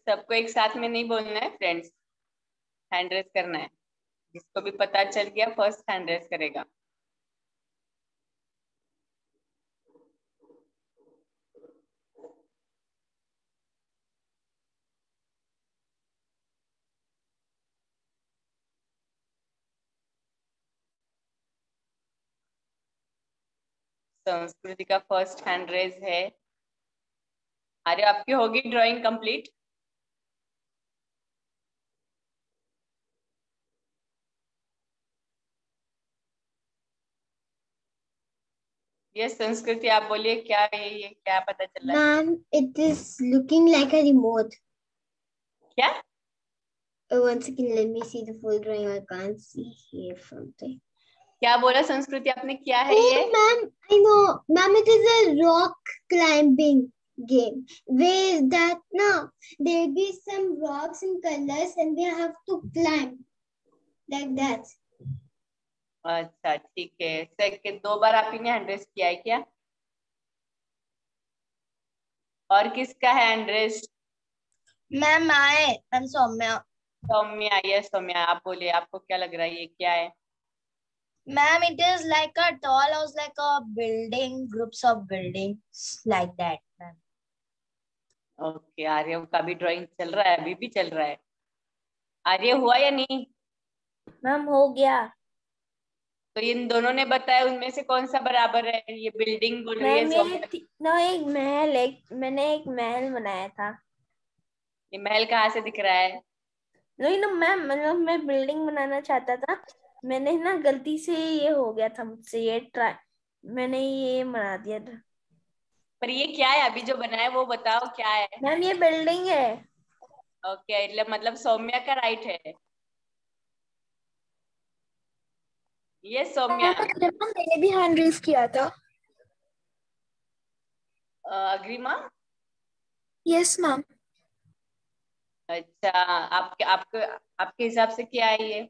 सबको एक साथ में नहीं बोलना है फ्रेंड्स, हैंड रेस करना है. जिसको भी पता चल गया फर्स्ट हैंड रेस करेगा. संस्कृति का फर्स्ट हैंड रेस है. अरे आपकी होगी ड्राइंग कंप्लीट? ये संस्कृति आप बोलिए क्या है, ये क्या पता चल रहा है? Ma'am, it is looking like a remote. क्या? Oh, one second, let me see the full drawing. I can't see here something. क्या बोला संस्कृति आपने, क्या है ये? Oh, ma'am, I know. Ma'am, it is a rock climbing game where that now there'll be some rocks and colors and they have to climb like that. अच्छा ठीक है. सेकंड 2 बार आप ही ने हैंड रेस किया है क्या? और किसका है hand raise? Ma'am ma'am Saumya. Saumya. Yes Saumya, आप बोलिए आपको क्या लग रहा है, ये क्या है? Ma'am, it is like a tall house, like a building, groups of buildings, like that, ma'am. Okay. Aryav का भी ड्राइंग चल रहा है, अभी भी चल रहा है. आर्य हुआ या नहीं? मैम हो गया. तो इन दोनों ने बताया उनमें से कौन सा बराबर है? ये बिल्डिंग बोल रही है मैम सौम्या. एक महल, मैंने एक महल बनाया था. ये महल कहाँ से दिख रहा है? नहीं ना मैम, मतलब मैं बिल्डिंग बनाना चाहता था, मैंने ना गलती से ये हो गया था मुझसे, ये ट्राई मैंने ये बना दिया था. पर ये क्या है अभी जो बनाया, वो बताओ क्या है? मैम ये बिल्डिंग है. ओके, मतलब सौम्या का राइट है ये. सौम्या. मैंने भी हैंड रेस किया था. अग्रिमा. Yes ma'am. अच्छा, आपके हिसाब से क्या है ये?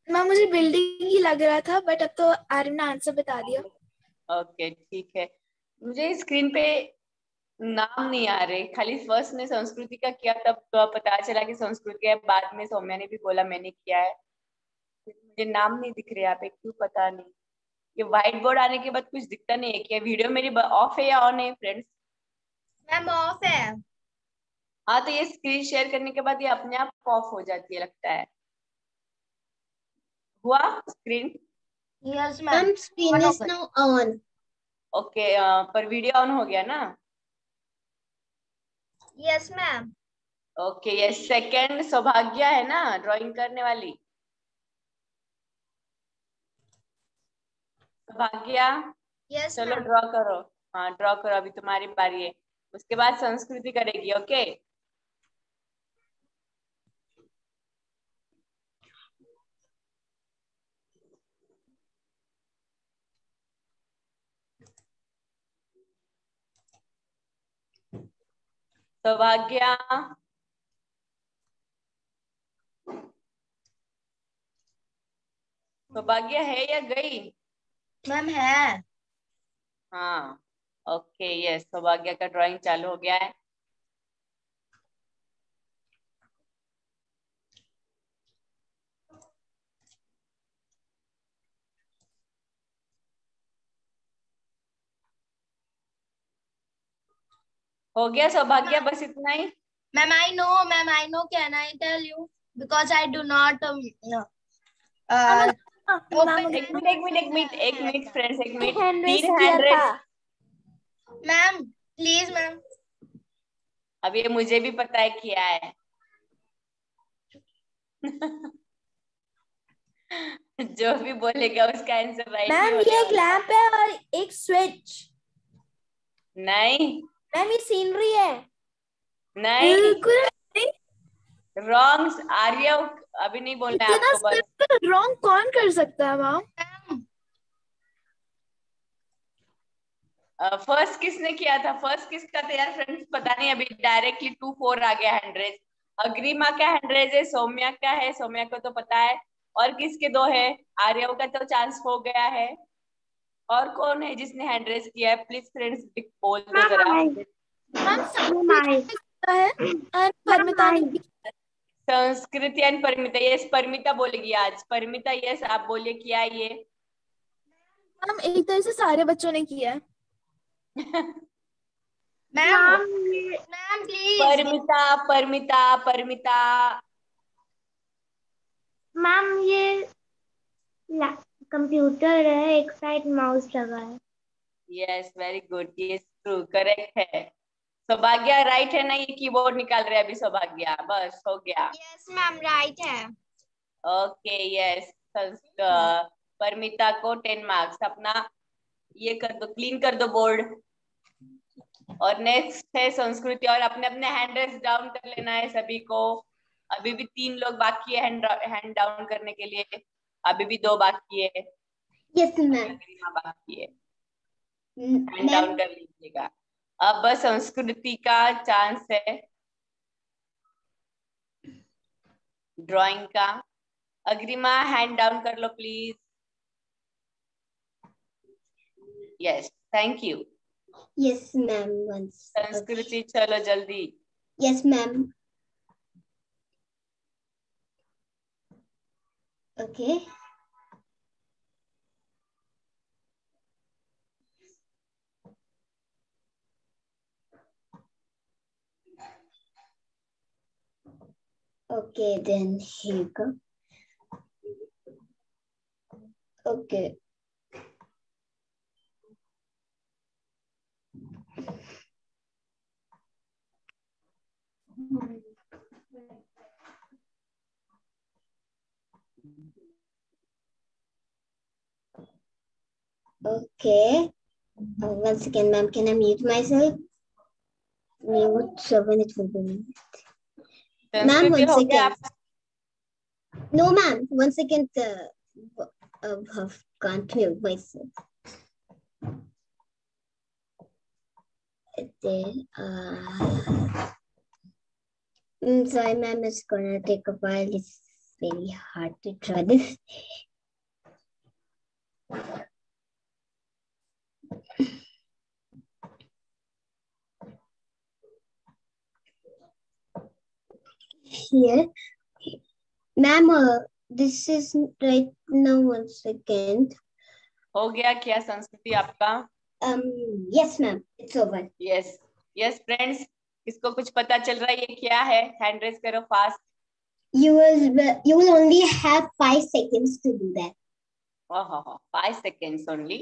मैम मुझे बिल्डिंग ही लग रहा था, बट अब तो आर्यन ने आंसर बता दिया. ओके ठीक है. मुझे स्क्रीन पे नाम नहीं आ रहे, खाली फर्स्ट ने संस्कृति का किया तब तो पता चला कि संस्कृति है, बाद में सौम्या ने भी बोला मैंने किया है. मुझे नाम नहीं दिख रहे यहाँ पे, क्यों पता नहीं. ये व्हाइट बोर्ड आने के बाद कुछ दिखता नहीं है क्या? वीडियो मेरी ऑफ है या ऑन है फ्रेंड्स? मैम ऑफ है. हाँ, तो ये स्क्रीन शेयर करने के बाद ये अपने आप ऑफ हो जाती है लगता है. हुआ screen? Yes ma'am. Screen is now on. Okay. पर वीडियो ऑन हो गया ना? Yes ma'am. ओके. ये सेकंड सौभाग्य है ना ड्राइंग करने वाली? सौभाग्य. यस चलो मैम. ड्रॉ करो. हाँ ड्रॉ करो, अभी तुम्हारी बारी है. उसके बाद संस्कृति करेगी. ओके. सौभाग्य. सौभाग्य है या गई? मैम है. हाँ. ओके. यस, सौभाग्य का ड्राइंग चालू हो गया है. हो गया सौभाग्य, बस इतना ही? Ma'am, I know. Can I tell you? Because I do not open. एक मिनट फ्रेंड्स, एक मिनट. हैंड रेस 3 किया हैंड रेस. था. Ma'am, please, ma'am. अब ये मुझे भी पता है क्या है. जो भी बोलेगा उसका आंसर राइट मैम नहीं ये एक होगा. लैंप है और एक स्विच. नहीं. मैम ये सीनरी है. नहीं, बिल्कुल नहीं। रॉन्ग। आर्य अभी नहीं बोलना है इतना आपको, बस। सिंपल रॉन्ग कौन कर सकता है मैम? फर्स्ट किसने किया था? फर्स्ट किसका था यार फ्रेंड्स? पता नहीं, अभी डायरेक्टली 2-4 आ गया हैंड रेज। अग्रिमा का हैंड रेज है, सौम्या का है, सौम्या को तो पता है। और किसके 2 है? आर्यव का तो चांस हो गया है। और कौन है जिसने हैंड रेज किया है? प्लीज फ्रेंड्स बोल दो जरा। मैम सकता है और परमिता ने किया है। संस्कृति एंड परिमिता। यस, परिमिता बोलेगी आज। परिमिता यस, आप बोलिए क्या है ये? मैम एक तरह से सारे बच्चों ने किया है। Ma'am please. परिमिता, परिमिता, परिमिता। मैम ये कंप्यूटर है, एक साइड माउस लगा है। यस, वेरी गुड, ये ट्रू, करेक्ट है। सौभाग्य राइट है ना? ये कीबोर्ड निकाल रहे हैं अभी सौभाग्य। बस हो गया। यस मैम राइट है। Okay yes. परमिता को 10 मार्क्स। अपना ये कर दो, क्लीन कर दो बोर्ड। और नेक्स्ट है संस्कृति। और अपने अपने हैंड रेस डाउन कर लेना है सभी को। अभी भी 3 लोग बाकी है हैंड डाउन करने के लिए। अभी भी 2 बाकी है। Yes ma'am. बाकी है, हैंड डाउन कर लीजिएगा। अब बस संस्कृति का चांस है ड्राइंग का। अग्रिमा हैंड डाउन कर लो please. Yes, thank you. Yes ma'am once. Sanskriti चलो जल्दी। Yes ma'am. Okay okay then here you go. Okay. Okay. Once again, ma'am, can I mute myself? Mute, so when it will be muted. Ma'am, one second. No, ma'am, 1 second. Can't mute myself. Then, sorry, ma'am, it's gonna take a while. It's very hard to draw this. Here, ma'am, this is right now. 1 second. हो गया क्या संस्कृति आपका? Yes, ma'am. It's over. Yes yes friends, किसको कुछ पता चल रहा है ये क्या है? हैंड रेज करो fast. You will only have 5 seconds to do that. 5 seconds only.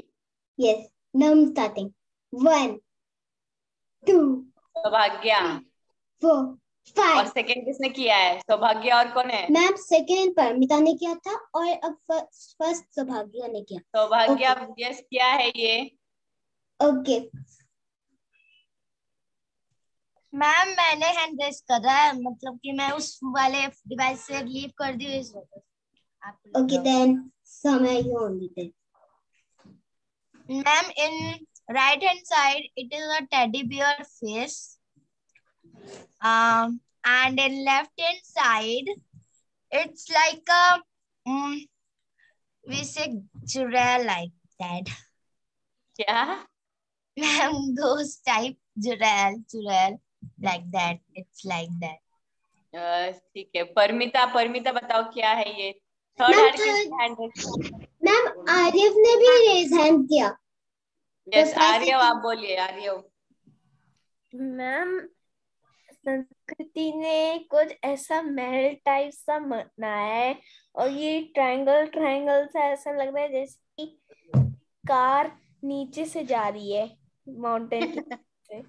Yes. Now I'm starting. 1, 2, सौभाग्य 4, 5. और सेकंड किसने किया है? सौभाग्य और कौन है? मैम सेकंड परमिता ने किया था और अब फर्स्ट सौभाग्य ने किया। सौभाग्य यस क्या है ये? ओके मैम, मैंने हैंड रेज कर रहा है, मतलब कि मैं उस वाले डिवाइस से लीव कर दी इस वजह। ओके देन समय you only then. Ma'am in right hand side it is a teddy bear face, and in left hand side it's like a we say giraffe like that. क्या? Ma'am, those type giraffe like that. It's like that. ठीक है। परमिता, परमिता बताओ क्या है ये? Third hand raise. Ma'am Aryav ने भी raise hand किया। यस आर्यव, आप बोलिए आर्यव। मैम संस्कृति ने कुछ ऐसा महल टाइप सा बनाया है और ये ट्रायंगल सा ऐसा लग रहा है जैसे कि कार नीचे से जा रही है माउंटेन की से।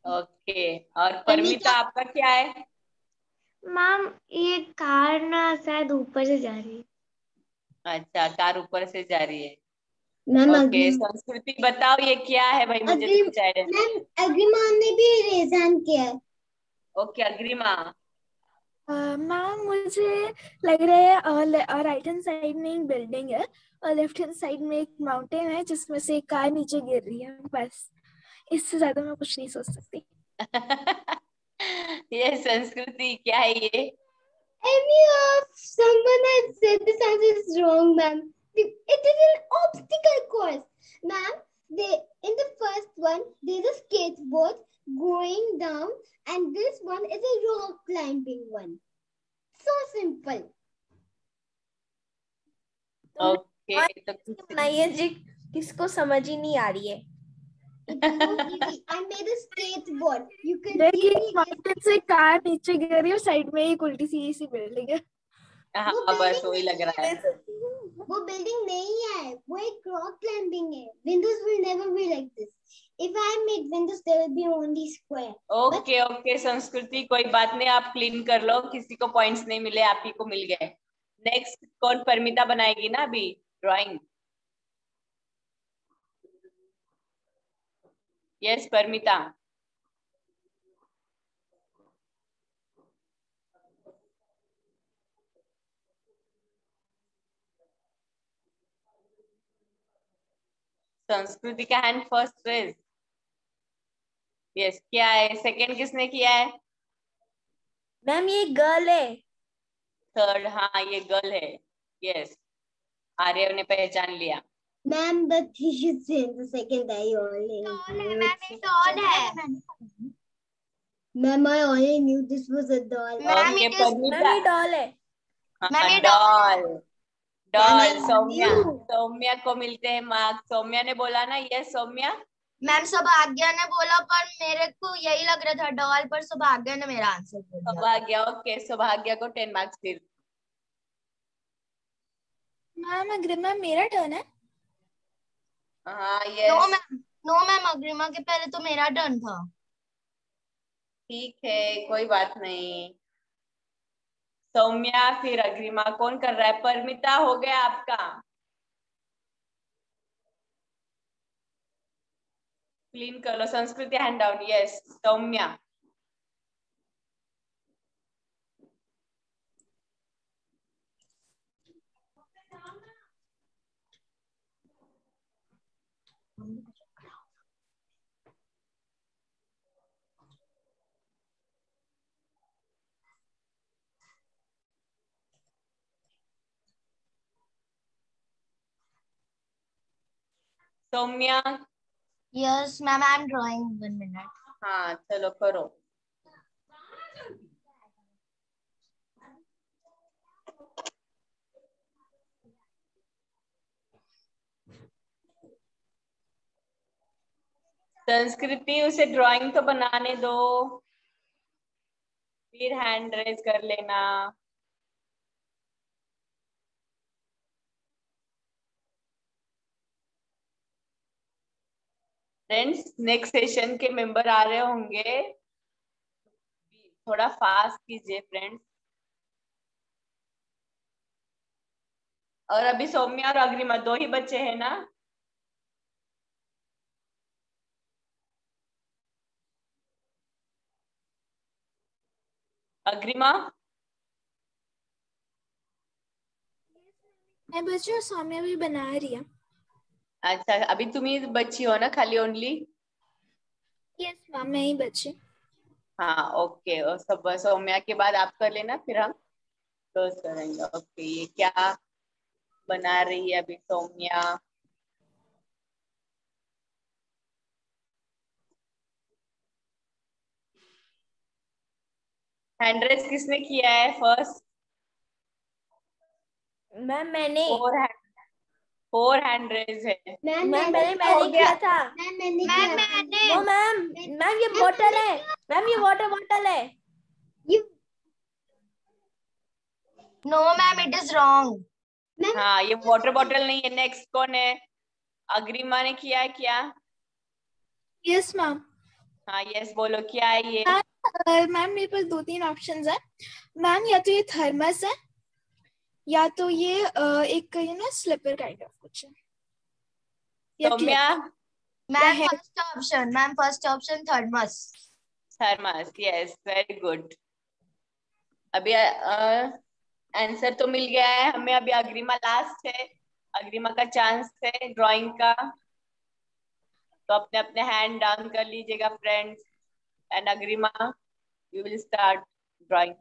ओके, और परमिता आपका क्या है? मैम ये कार ना शायद ऊपर से जा रही है। अच्छा, कार ऊपर से जा रही है। मैम ओके संस्कृति बताओ ये क्या है भाई, मुझे तो कुछ आइडिया। मैम अग्रिमा ने भी रेज हैंड किया है। ओके अग्रिमा। मैम मुझे लग रहा है राइट हैंड साइड में एक बिल्डिंग है और लेफ्ट हैंड साइड में एक माउंटेन है जिसमें से एक कार नीचे गिर रही है, बस इससे ज्यादा मैं कुछ नहीं सोच सकती। ये संस्कृति क्या है ये? Any of someone has said this answer is wrong, ma'am. It is an obstacle course, ma'am. In the first one there's a skateboard going down, and this one is a rock climbing one. So simple. Okay तो बनाइए जी, किसको समझ ही नहीं आ रही है। It's so easy. I made a skateboard. You can देखिए see mountain से car नीचे गिर रही है, साइड में एक उल्टी सी बिल्डिंग है। हाँ बस वही लग रहा है। वो बिल्डिंग नहीं है, वो एक रॉक क्लाइंबिंग है। Windows will never be like this. If I make windows, there will be only square. Okay okay संस्कृति कोई बात नहीं, आप क्लीन कर लो, किसी को पॉइंट्स नहीं मिले, आप ही को मिल गए। नेक्स्ट कौन? परमिता बनाएगी ना अभी ड्राइंग। यस परमिता। संस्कृति का हैंड फर्स्ट रेज। यस क्या है? सेकंड किसने किया है? मैम ये गर्ल है। थर्ड हाँ ये गर्ल है। यस आर्यव ने पहचान लिया। Ma'am, but he should say in the second I only. doll है। Ma'am, I only knew this was a doll. Okay Paramita. Ma'am ये डॉल है। हाँ doll doll. Ma'am, Saumya you. Saumya को मिलते हैं मार्क्स। सौम्या ने बोला ना यस सौम्या। मैम सौभाग्य ने बोला, पर मेरे को यही लग रहा था डॉल, पर सौभाग्य ने मेरा आंसर बोल दिया। सौभाग्य ओके सौभाग्य को 10 मार्क्स फिर। मैम अग्रिमा मेरा टर्न है। हाँ no yes ma'am, no ma'am, Agrima के पहले तो मेरा टर्न था। ठीक है कोई बात नहीं। सौम्या फिर अग्रिमा, कौन कर रहा है? परमिता हो गया आपका। क्लीन कर लो। Sanskriti hand down. Yes Saumya. Saumya. Yes ma'am, I am drawing, 1 minute. हाँ चलो करो। संस्कृति उसे ड्राइंग तो बनाने दो, फिर हैंड रेज कर लेना। फ्रेंड्स नेक्स्ट सेशन के मेंबर आ रहे होंगे, थोड़ा फास्ट कीजिए फ्रेंड्स। और अभी सौम्या और अग्रिमा 2 ही बच्चे हैं ना? अग्रिमा मैं बच्ची और सौम्या भी बना रही है। अच्छा अभी तुम ही बच्ची हो ना खाली ओनली? यस मैम मैं ही बच्ची। हाँ ओके। और सब सौम्या के बाद आप कर लेना, फिर हम क्लोज करेंगे। ओके ये क्या बना रही है अभी सौम्या? हैंड रेज किसने किया है फर्स्ट? मैम मैंने। 4 हैंड रेज है। मैम मैंने हो किया गया। था। मैंने किया था। नो मैम ये बॉटल है। मैम ये वाटर बॉटल है। No ma'am, it is wrong. हाँ ये वाटर बॉटल नहीं है। नेक्स्ट कौन है? अग्रिमा ने किया है क्या? Yes ma'am. हाँ यस बोलो क्या है ये? मैम मेरे पास 2-3 ऑप्शंस हैं मैम। या तो ये थर्मस है या तो ये एक स्लिपर काइंड ऑफ कुछ है। Saumya ma'am first option, ma'am first option thermos. Thermos, yes very good. अभी आंसर तो मिल गया है हमें। अभी अग्रिमा लास्ट है, अग्रिमा का चांस है ड्राइंग का। तो अपने अपने हैंड डाउन कर लीजिएगा friends. And Agrima you will start drawing.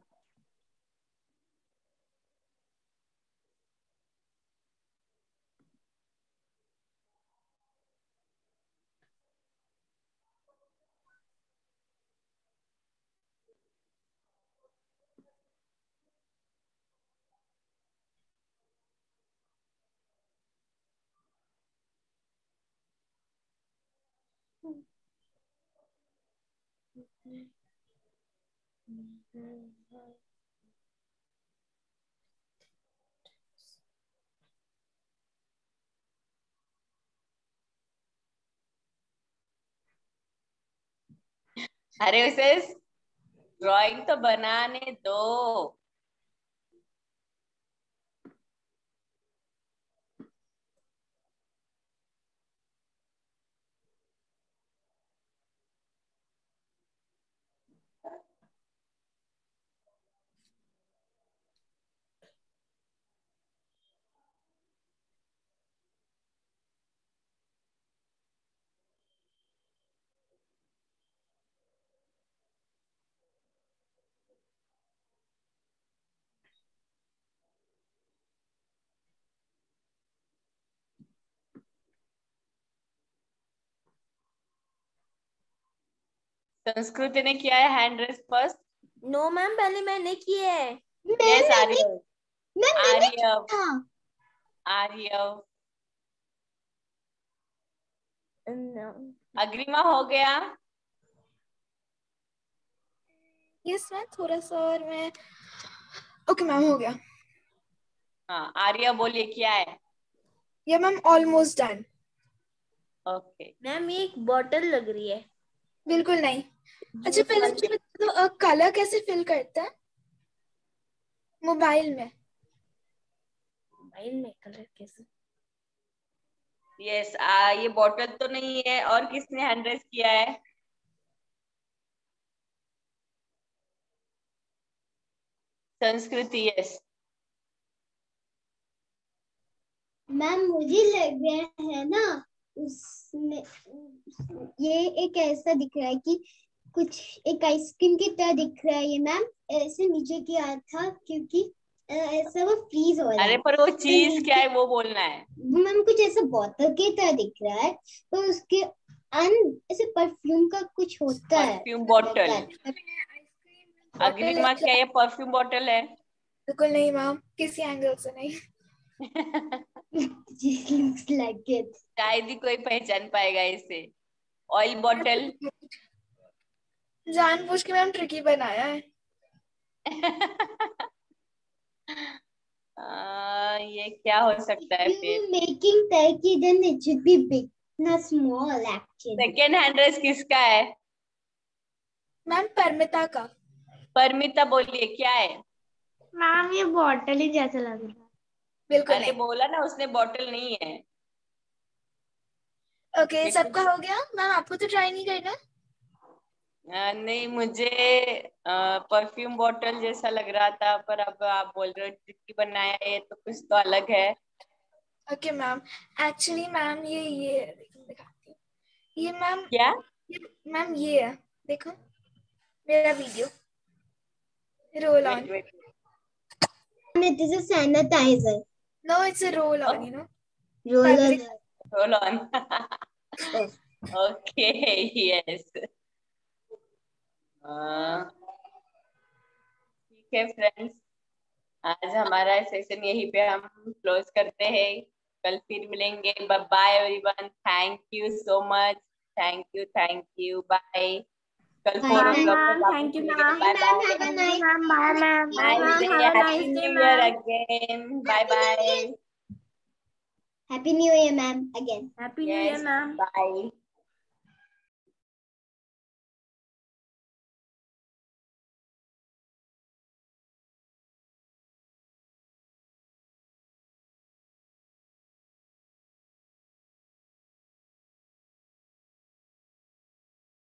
अरे उसे ड्राइंग तो बनाने दो। संस्कृति ने किया है hand raise first. No ma'am, पहले मैंने किया है। यस आर्यव, आर्यव, हाँ आर्यव। No. अग्रिमा हो गया। यस मैम, थोड़ा सा और मैं। ओके मैम, हो गया। हाँ आर्या बोलिए क्या है। या ma'am almost done. Okay ma'am ये एक बॉटल लग रही है। बिल्कुल नहीं। अच्छा जूस पहले वाली। मुझे बता दो, कलर कैसे फिल करता है मोबाइल में? मोबाइल में कलर कैसे? यस ये बॉटल तो नहीं है। और किसने हैंड रेस किया है? संस्कृति। यस मैम मुझे लग रहा है ना उसमें ये एक ऐसा दिख रहा है कि कुछ एक आइसक्रीम की तरह दिख रहा है ये मैम। ऐसे नीचे की आया था क्योंकि ऐसा वो फ्रीज हो रहा अरे है। पर वो चीज क्या है वो बोलना है। मैम कुछ ऐसा बोतल की तरह दिख रहा है तो उसके ऐसे परफ्यूम का कुछ होता है। Perfume bottle. अग्रिमा क्या ये परफ्यूम बॉटल है? बिल्कुल नहीं मैम, किसी एंगल से नहीं। looks like it. शायद ही कोई पहचान पाएगा इसे। Oil bottle. जानबूझ के मैम ट्रिकी बनाया है। ये क्या हो सकता है You फिर? were making turkey, then it should be big, not small actually. Second hand raise किसका है? मैम परमिता का। परमिता बोलिए क्या है? मैम ये बॉटल ही जैसा लग रहा है। बिल्कुल अरे नहीं। बोला ना उसने बॉटल नहीं है। ओके सबका हो गया मैम, आपको तो ट्राई नहीं करना। नहीं मुझे परफ्यूम बॉटल जैसा लग रहा था, पर अब आप बोल रहे हो टिक्की बनाया है तो कुछ तो अलग है। ओके मैम, एक्चुअली मैम ये दिखाती हूँ। ये मैम क्या? मैम ये है, देखो मेरा video. Roll on. Wait wait. It is a sanitizer. No it's a roll on, you know. Roller. Roll on. Okay yes. ठीक है फ्रेंड्स, आज हमारा सेशन यहीं पे हम क्लोज करते हैं। कल फिर मिलेंगे। Bye everyone, thank you so much. Thank you bye. कल 4 o'clock पे वापस थैंक यू मिलेंगे। Ma'am. Bye Ma'am, bye. have a nice ma'am bye ma'am. Nice day, Have a happy nice day, new year ma'am. Again. Bye bye. Happy New Year, ma'am. Again. Happy new year yes ma'am. Bye.